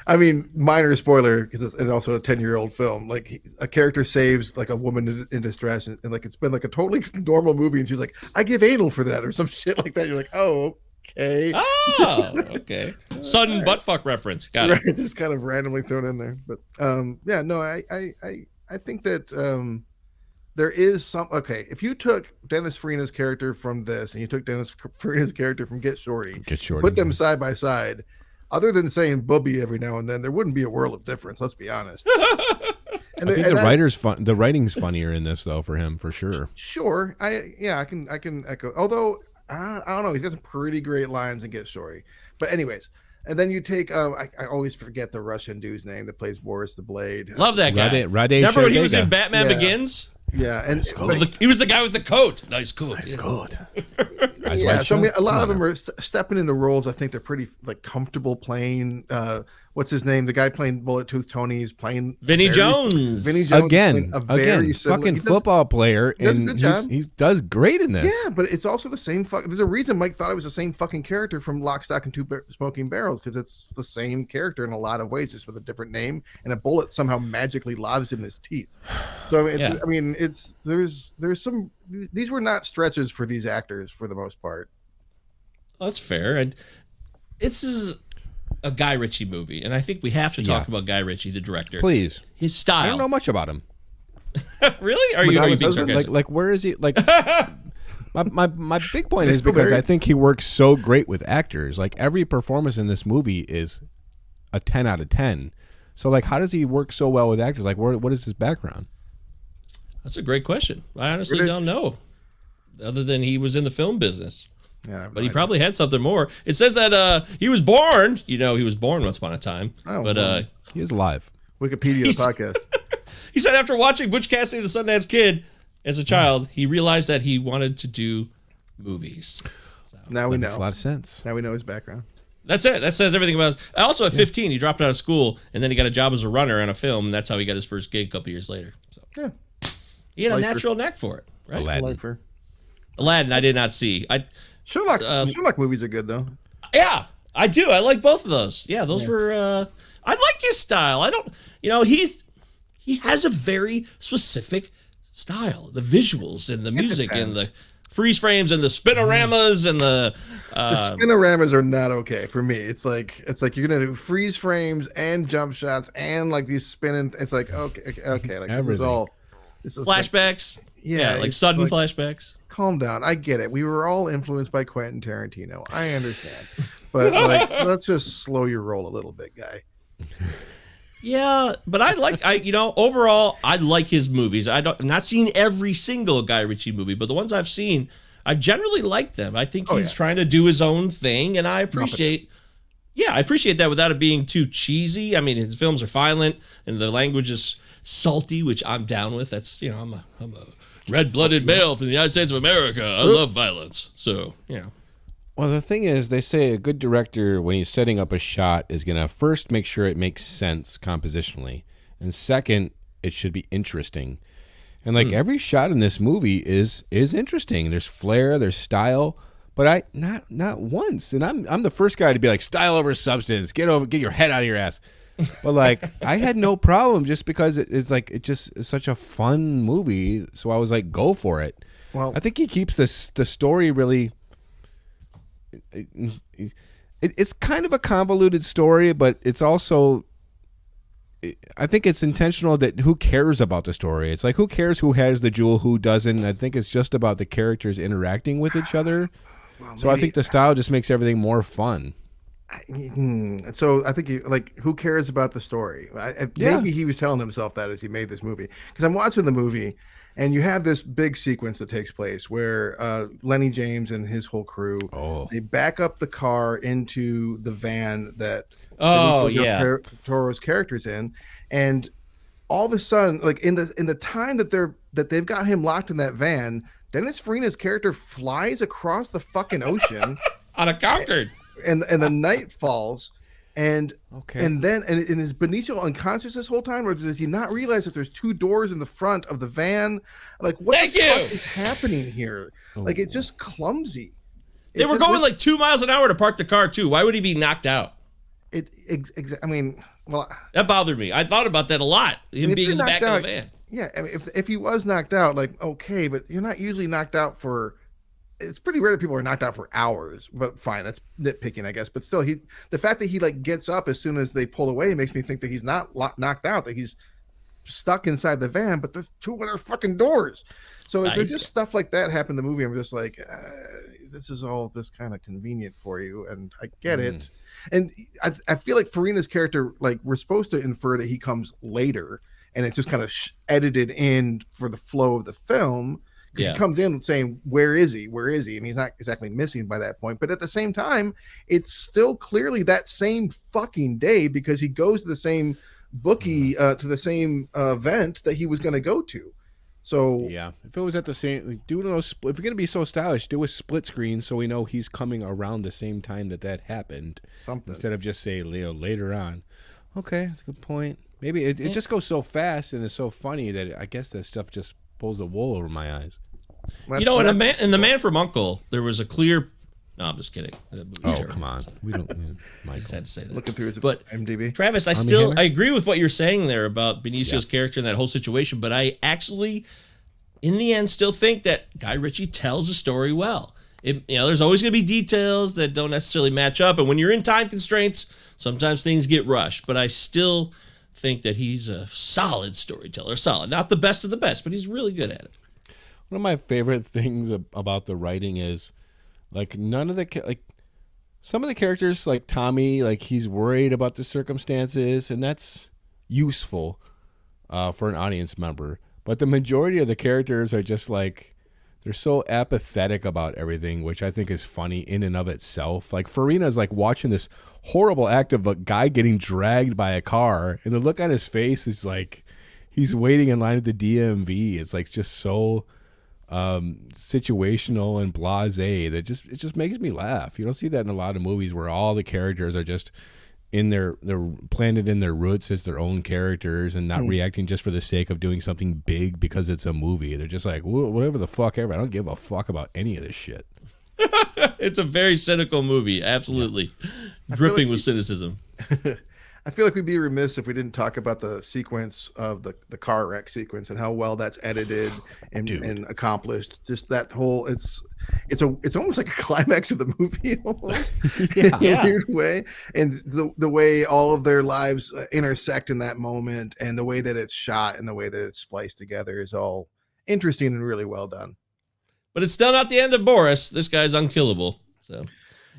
I mean, minor spoiler because it's also a 10-year-old film. Like a character saves like a woman in distress, and like it's been like a totally normal movie, and she's like, "I give anal for that" or some shit like that. You're like, "Oh, okay." Oh, okay. Sudden butt fuck reference. Got it. Right, just kind of randomly thrown in there. But yeah, no, I think that there is some if you took Dennis Farina's character from this and you took Dennis Farina's character from Get Shorty, put them side by side, other than saying booby every now and then, there wouldn't be a world of difference, let's be honest. And I think the writing's funnier in this though for him for sure. Sure. I can echo, although I don't know, he's got some pretty great lines in Get Shorty. But anyways, and then you take I always forget the Russian dude's name that plays Boris the Blade. Love that guy. Rade Remember when he was in Batman Begins? Yeah, and he was the guy with the coat. Nice coat. Nice coat. Yeah, so I mean, a lot of them are stepping into roles. I think they're pretty like comfortable playing. What's his name? The guy playing Bullet Tooth Tony is playing Vinny Jones. Vinny Jones again, similar, fucking football player, and he does great in this. Yeah, but it's also the same. There's a reason Mike thought it was the same fucking character from Lock, Stock, and Two Smoking Barrels, because it's the same character in a lot of ways, just with a different name, and a bullet somehow magically lodged in his teeth. So I mean, there's some. These were not stretches for these actors for the most part. Well, that's fair. And this is a Guy Ritchie movie, and I think we have to talk about Guy Ritchie, the director. Please. His style. I don't know much about him. Really? Are you being sarcastic? Like where is he? Like my big point is because I think he works so great with actors. Like every performance in this movie is a 10 out of 10. So like, how does he work so well with actors? Like, what is his background? That's a great question. I honestly don't know, other than he was in the film business. Yeah, but he probably had something more. It says that he was born. He was born once upon a time. But he is alive. Wikipedia podcast. He said after watching Butch Cassidy and the Sundance Kid as a child, he realized that he wanted to do movies. So, now we know. Makes a lot of sense. Now we know his background. That's it. That says everything about it. Also, at 15, he dropped out of school, and then he got a job as a runner on a film, and that's how he got his first gig a couple years later. So. Yeah. He had a natural knack for it, right? Aladdin, I did not see. Sherlock movies are good, though. Yeah, I do. I like both of those. Yeah, those were... I like his style. I don't... he has a very specific style. The visuals and the music and the freeze frames and the spinoramas and the spinoramas are not okay for me. It's like you're gonna do freeze frames and jump shots and like these spinning. It's like okay. Like this is flashbacks. Like sudden flashbacks. Calm down. I get it. We were all influenced by Quentin Tarantino. I understand, but like let's just slow your roll a little bit, guy. Yeah, but overall, I like his movies. I've not seen every single Guy Ritchie movie, but the ones I've seen, I've generally liked them. I think he's trying to do his own thing, and I appreciate that without it being too cheesy. I mean, his films are violent, and the language is salty, which I'm down with. That's, I'm a red-blooded male from the United States of America. I love violence, so, Well, the thing is, they say a good director, when he's setting up a shot, is going to first make sure it makes sense compositionally. And second, it should be interesting. And like every shot in this movie is interesting. There's flair, there's style, but not once. And I'm the first guy to be like, style over substance. Get your head out of your ass. But like, I had no problem just because it's such a fun movie. So I was like, go for it. Well, I think he keeps the story really... It's kind of a convoluted story, but it's also, I think it's intentional that who cares about the story? It's like, who cares who has the jewel, who doesn't? I think it's just about the characters interacting with each other. Well, so I think the style just makes everything more fun. So I think who cares about the story? Maybe he was telling himself that as he made this movie. Because I'm watching the movie, And you have this big sequence that takes place where Lenny James and his whole crew, they back up the car into the van that Toro's character's in, and all of a sudden, like in the time that they've got him locked in that van, Dennis Farina's character flies across the fucking ocean on a Concorde, and the night falls. And then is Benicio unconscious this whole time, or does he not realize that there's 2 doors in the front of the van? Like, what the fuck is happening here? Like, it's just clumsy. They were going like 2 miles an hour to park the car too. Why would he be knocked out? I mean, well, that bothered me. I thought about that a lot. Him being in the back of the van. Yeah, I mean, if he was knocked out, like, okay, but you're not usually knocked out for. It's pretty rare that people are knocked out for hours, but fine, that's nitpicking, I guess. But still, the fact that he like gets up as soon as they pull away makes me think that he's not knocked out, that he's stuck inside the van. But there's 2 other fucking doors, so there's just stuff like that happen in the movie. I'm just like, this is all this kind of convenient for you, and I get it. And I feel like Farina's character, like, we're supposed to infer that he comes later, and it's just kind of edited in for the flow of the film. Because he comes in saying, where is he? Where is he? And he's not exactly missing by that point. But at the same time, it's still clearly that same fucking day, because he goes to the same bookie, to the same event that he was going to go to. So yeah, if it was at the same, like, if you're going to be so stylish, do a split screen so we know he's coming around the same time that happened. Something. Instead of just say, later on. Okay, that's a good point. Maybe it just goes so fast and it's so funny that I guess that stuff just pulls the wool over my eyes. You know, in The Man from U.N.C.L.E., there was a clear. No, I'm just kidding. Come on, we don't. I just had to say that. Looking through his IMDb. Travis, I agree with what you're saying there about Benicio's character and that whole situation, but I actually, in the end, still think that Guy Ritchie tells the story well. There's always going to be details that don't necessarily match up, and when you're in time constraints, sometimes things get rushed. But I still think that he's a solid storyteller. Solid, not the best of the best, but he's really good at it. One of my favorite things about the writing is, like, some of the characters, like Tommy, like, he's worried about the circumstances, and that's useful for an audience member. But the majority of the characters are just like, they're so apathetic about everything, which I think is funny in and of itself. Like, Farina's like watching this horrible act of a guy getting dragged by a car, and the look on his face is like he's waiting in line at the DMV. It's like just so situational and blasé that it just makes me laugh. You don't see that in a lot of movies where all the characters are just they're planted in their roots as their own characters and not reacting just for the sake of doing something big because it's a movie. They're just like, whatever the fuck ever. I don't give a fuck about any of this shit. It's a very cynical movie, absolutely. Dripping with cynicism. I feel like we'd be remiss if we didn't talk about the sequence of the car wreck sequence and how well that's edited and accomplished. Just that whole it's almost like a climax of the movie almost in a weird way. And the way all of their lives intersect in that moment, and the way that it's shot and the way that it's spliced together is all interesting and really well done. But it's still not the end of Boris. This guy's unkillable. So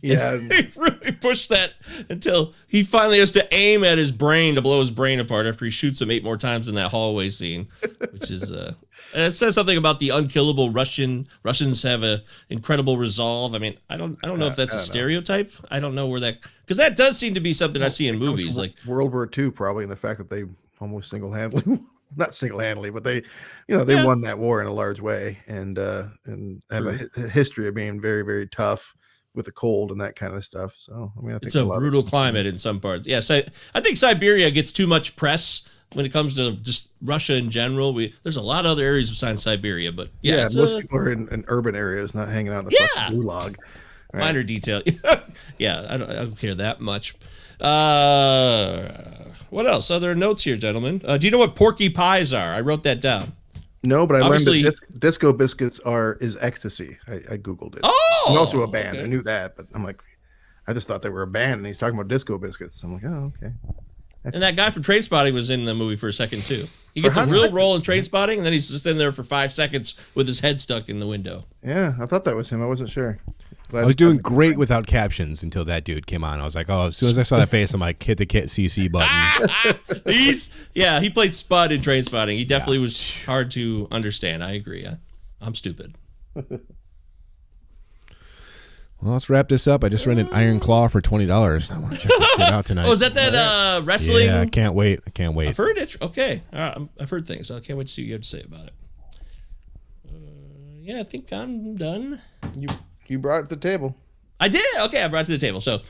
yeah, he really pushed that until he finally has to aim at his brain to blow his brain apart after he shoots him 8 more times in that hallway scene, which is it says something about the unkillable Russians have a incredible resolve. I mean, I don't know if that's a stereotype. I don't know where that, because that does seem to be something I see in movies like World War II, probably, in the fact that they almost single-handedly. Not single-handedly, but they won that war in a large way, and have a history of being very, very tough with the cold and that kind of stuff. So, I mean, I think it's a brutal climate in some parts. Yeah, so I think Siberia gets too much press when it comes to just Russia in general. There's a lot of other areas besides Siberia, but most people are in urban areas, not hanging out in the fucking gulag. Right? Minor detail. Yeah, I don't care that much. What else? Other notes here, gentlemen. Do you know what porky pies are? I wrote that down. No, but I learned that disco biscuits is ecstasy. I Googled it. Oh! And also a band. Okay. I knew that, but I'm like, I just thought they were a band, and he's talking about disco biscuits. I'm like, oh, okay. And that guy from Trainspotting was in the movie for a second, too. He gets a real role in Trainspotting, and then he's just in there for 5 seconds with his head stuck in the window. Yeah, I thought that was him. I wasn't sure. I was doing great without captions until that dude came on. I was like, oh, as soon as I saw that face, I'm like, hit the CC button. He played Spud in Trainspotting. He definitely was hard to understand. I agree. I'm stupid. Well, let's wrap this up. I just rented Iron Claw for $20. I want to check this shit out tonight. Oh, is that wrestling? Yeah, I can't wait. I've heard it. Okay. All right. I've heard things. I can't wait to see what you have to say about it. Yeah, I think I'm done. You brought it to the table. I did. Okay, I brought it to the table. So,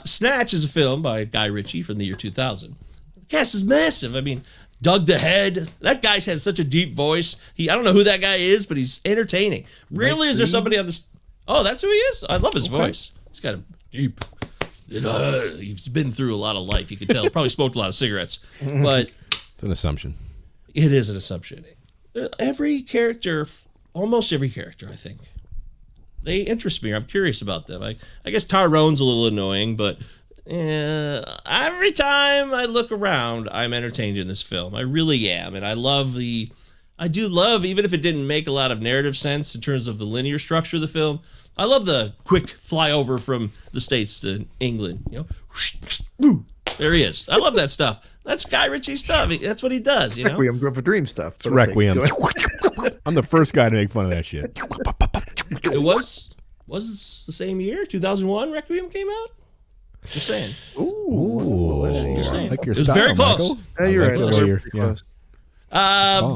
Snatch is a film by Guy Ritchie from the year 2000. The cast is massive. I mean, Doug the Head. That guy's has such a deep voice. I don't know who that guy is, but he's entertaining. Really, is there somebody on this? Oh, that's who he is? I love his voice. He's got a deep... he's been through a lot of life, you can tell. Probably smoked a lot of cigarettes. But it's an assumption. It is an assumption. Almost every character, I think, they interest me. I'm curious about them. I guess Tyrone's a little annoying, but every time I look around, I'm entertained in this film. I really am. And I do love, even if it didn't make a lot of narrative sense in terms of the linear structure of the film, I love the quick flyover from the States to England. There he is. I love that stuff. That's Guy Ritchie stuff. That's what he does. Requiem for Dream stuff. It's Requiem. I'm the first guy to make fun of that shit. It was the same year, 2001, Requiem came out? Just saying. Ooh. Just saying. Like your it was style, very close. Michael. Yeah, you're right. Yeah.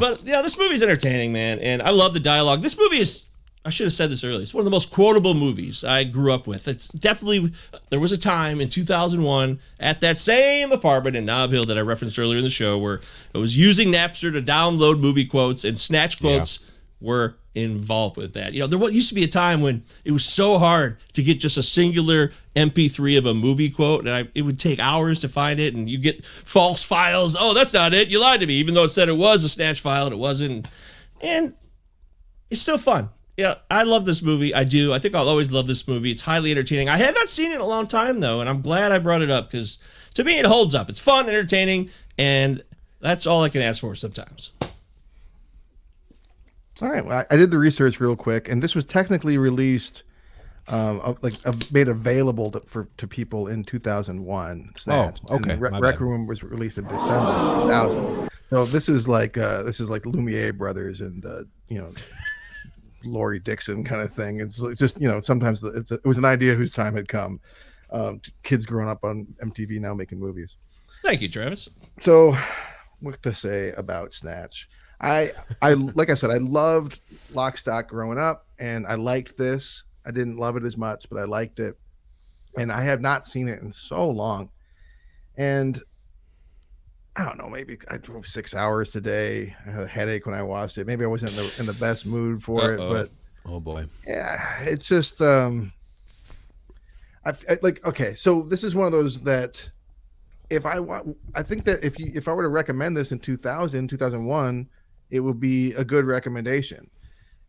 But this movie's entertaining, man, and I love the dialogue. This movie is, I should have said this earlier, it's one of the most quotable movies I grew up with. It's definitely, there was a time in 2001 at that same apartment in Nob Hill that I referenced earlier in the show where I was using Napster to download movie quotes, and Snatch quotes were involved with that. There used to be a time when it was so hard to get just a singular MP3 of a movie quote, and it would take hours to find it, and you get false files. Oh, that's not it. You lied to me, even though it said it was a Snatch file, and it wasn't. And it's still fun. Yeah, I love this movie. I do. I think I'll always love this movie. It's highly entertaining. I had not seen it in a long time, though, and I'm glad I brought it up because, to me, it holds up. It's fun, entertaining, and that's all I can ask for sometimes. All right. Well, I did the research real quick, and this was technically released, made available to people in 2001. Snatch. Oh, okay. Rec Room was released in December 2000. So this is like Lumiere brothers and Laurie Dixon kind of thing. It's just sometimes it was an idea whose time had come. Kids growing up on MTV now making movies. Thank you, Travis. So, what to say about Snatch? I like I said, I loved Lock, Stock growing up, and I liked this. I didn't love it as much, but I liked it, and I have not seen it in so long. And I don't know, maybe I drove 6 hours today. I had a headache when I watched it. Maybe I wasn't in the best mood for it, but oh boy, yeah, it's just okay. So this is one of those that I think that if I were to recommend this in 2001, it would be a good recommendation.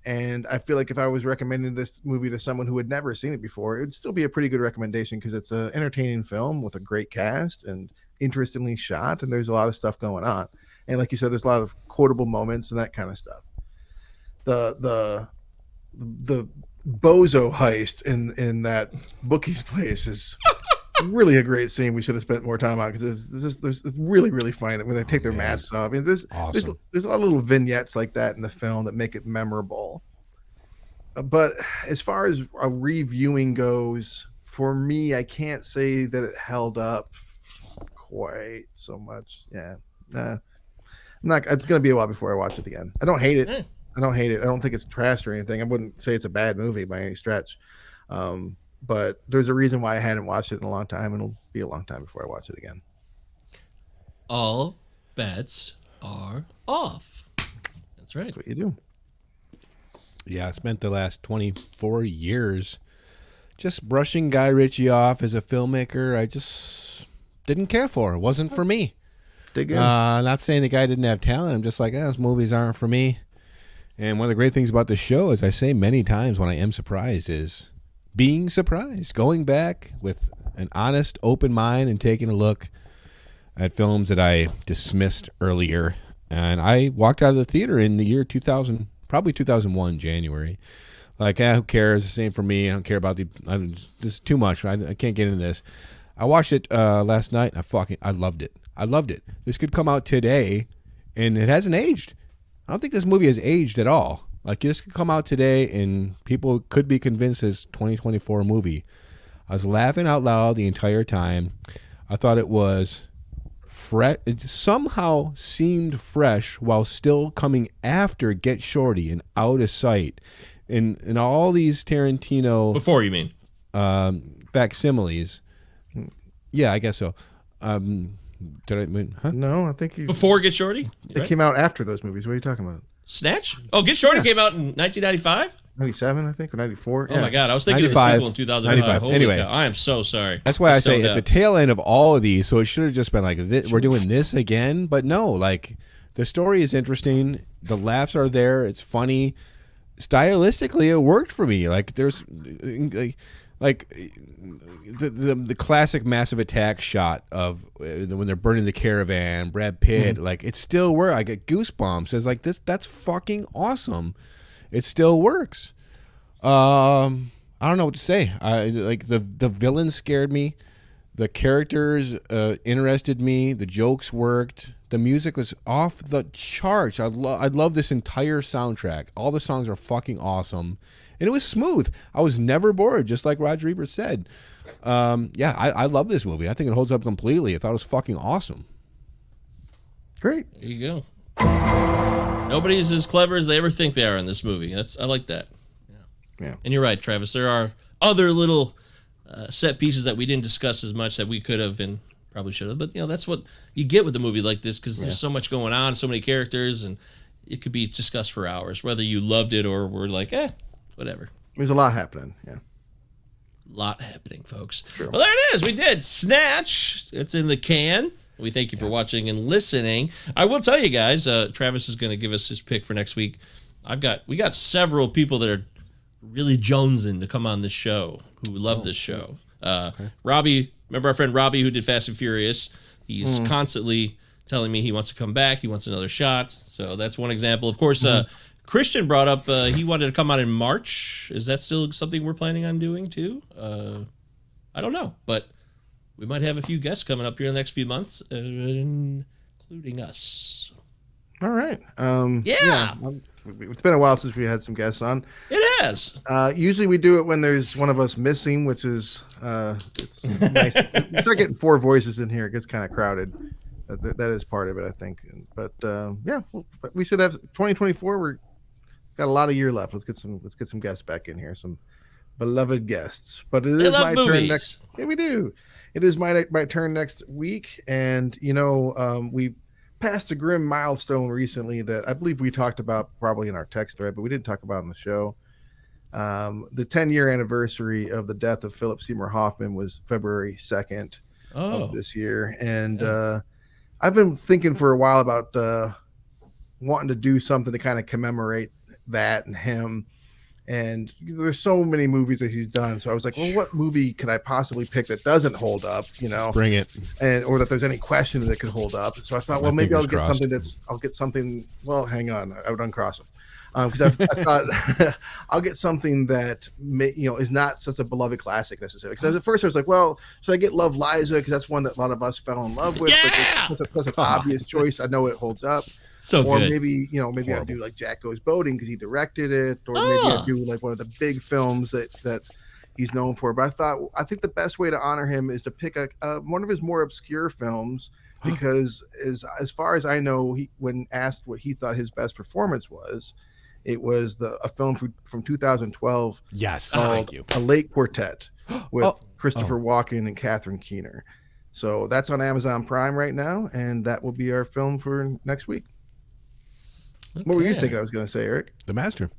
And I feel like if I was recommending this movie to someone who had never seen it before, it would still be a pretty good recommendation because it's an entertaining film with a great cast and interestingly shot, and there's a lot of stuff going on. And like you said, there's a lot of quotable moments and that kind of stuff. The bozo heist in that bookie's place is really a great scene. We should have spent more time on because it's really, really funny when they take their masks off. I mean, there's a lot of little vignettes like that in the film that make it memorable. But as far as a reviewing goes, for me, I can't say that it held up quite so much. Yeah, I'm not. It's gonna be a while before I watch it again. I don't hate it. I don't think it's trash or anything. I wouldn't say it's a bad movie by any stretch. But there's a reason why I hadn't watched it in a long time, and it'll be a long time before I watch it again. All bets are off. That's right. That's what you do. Yeah, I spent the last 24 years just brushing Guy Ritchie off as a filmmaker. I just didn't care for. It wasn't for me. Not saying the guy didn't have talent. I'm just like, those movies aren't for me. And one of the great things about the show, as I say many times when I am surprised, is being surprised, going back with an honest, open mind and taking a look at films that I dismissed earlier. And I walked out of the theater in the year 2000, probably 2001, January, Like, who cares? The same for me. I don't care about this is too much. I can't get into this. I watched it last night. I loved it. I loved it. This could come out today, and it hasn't aged. I don't think this movie has aged at all. Like, this could come out today, and people could be convinced it's 2024 movie. I was laughing out loud the entire time. I thought it was it somehow seemed fresh while still coming after Get Shorty and Out of Sight. And all these Tarantino... Before, you mean? Facsimiles. Yeah, I guess so. Did I mean? Huh? No, I think you... Before Get Shorty? It came out after those movies. What are you talking about? Snatch? Oh, Get Shorty came out in 1995? 97, I think, or 94. Oh, my God. I was thinking of the sequel in 2005. Holy anyway, cow. I am so sorry. That's why I say at the tail end of all of these, so it should have just been like, we're doing this again. But no, like, the story is interesting. The laughs are there. It's funny. Stylistically, it worked for me. Like, there's... Like the classic Massive Attack shot of when they're burning the caravan, Brad Pitt, like it still works. I get goosebumps. It's like that's fucking awesome. It still works. I don't know what to say. I like the villain scared me. The characters interested me. The jokes worked. The music was off the charts. I love this entire soundtrack. All the songs are fucking awesome. And it was smooth. I was never bored, just like Roger Ebert said. I love this movie. I think it holds up completely. I thought it was fucking awesome. Great. There you go. Nobody's as clever as they ever think they are in this movie. I like that. Yeah. And you're right, Travis. There are other little set pieces that we didn't discuss as much that we could have and probably should have. But, that's what you get with a movie like this because there's so much going on, so many characters, and it could be discussed for hours, whether you loved it or were like, whatever. There's a lot happening, yeah. A lot happening, folks. Sure. Well, there it is. We did Snatch. It's in the can. We thank you for watching and listening. I will tell you guys, Travis is going to give us his pick for next week. We got several people that are really jonesing to come on this show who love this show. Okay. Robbie, remember our friend Robbie who did Fast and Furious? He's constantly telling me he wants to come back. He wants another shot. So that's one example. Of course, Christian brought up he wanted to come out in March. Is that still something we're planning on doing too? I don't know, but we might have a few guests coming up here in the next few months, including us. All right. Yeah. It's been a while since we had some guests on. It has. Usually we do it when there's one of us missing, which is it's nice. We start getting 4 voices in here. It gets kind of crowded. That is part of it, I think. But we should have 2024. We're got a lot of year left. Let's get some guests back in here, some beloved guests. But it is my turn next. Yeah, we do. It is my turn next week, and we passed a grim milestone recently that I believe we talked about probably in our text thread, but we didn't talk about on the show. The 10-year anniversary of the death of Philip Seymour Hoffman was February 2nd of this year, and I've been thinking for a while about wanting to do something to kind of commemorate that and him. And there's so many movies that he's done. So I was like, well, what movie could I possibly pick that doesn't hold up, Bring it. Or that there's any question that could hold up. So I thought, well, maybe I'll get something. Well, hang on. I would uncross them. Because I thought I'll get something that is not such a beloved classic necessarily. Because at first I was like, well, should I get Love Liza? Because that's one that a lot of us fell in love with. Yeah! But that's an obvious choice. I know it holds up. So or good. maybe I'd do like Jack Goes Boating because he directed it, or maybe I'd do like one of the big films that he's known for. But I think the best way to honor him is to pick one of his more obscure films, because as far as I know, when asked what he thought his best performance was, it was a film from 2012. Yes, called A Late Quartet with Christopher Walken and Catherine Keener. So that's on Amazon Prime right now, and that will be our film for next week. Okay. What were you thinking I was going to say, Eric? The Master.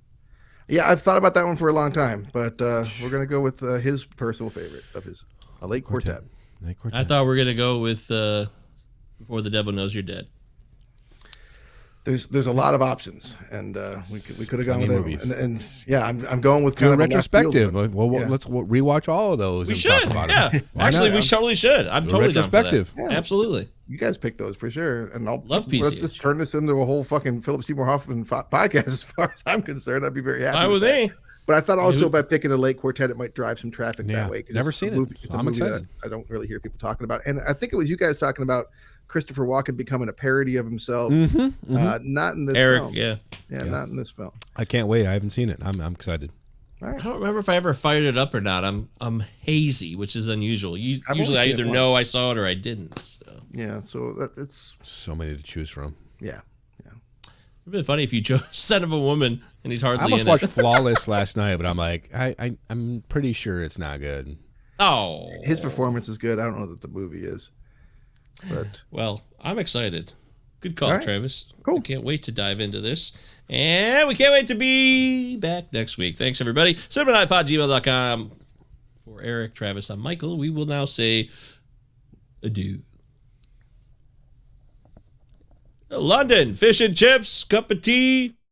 Yeah, I've thought about that one for a long time, but we're going to go with his personal favorite of his, A Late Quartet. I thought we were going to go with Before the Devil Knows You're Dead. There's a lot of options, and we could have gone with movies. And yeah, I'm going with kind of a retrospective. Let's rewatch all of those. We should. Actually, we totally should. I'm totally down for that. Yeah. Absolutely. You guys pick those for sure, and I'll love PCH. Let's just turn this into a whole fucking Philip Seymour Hoffman podcast. As far as I'm concerned, I'd be very happy. Fine with me. But I thought also by picking a late quartet, it might drive some traffic that way. Never seen it. It's a movie excited. I don't really hear people talking about. And I think it was you guys talking about Christopher Walken becoming a parody of himself. Not in this film. Yeah, not in this film. I can't wait. I haven't seen it. I'm excited. Right. I don't remember if I ever fired it up or not. I'm hazy, which is unusual. Usually I either know I saw it or I didn't. So. Yeah, so it's so many to choose from. Yeah. It'd been funny if you chose Son of a Woman and he's hardly in it. I almost watched Flawless last night, but I'm like, I'm pretty sure it's not good. Oh. His performance is good. I don't know that the movie is. But well, I'm excited. Good call, Travis. Cool. I can't wait to dive into this. And we can't wait to be back next week. Thanks, everybody. CinemaNightPod@gmail.com. For Eric, Travis, I'm Michael. We will now say adieu. London, fish and chips, cup of tea.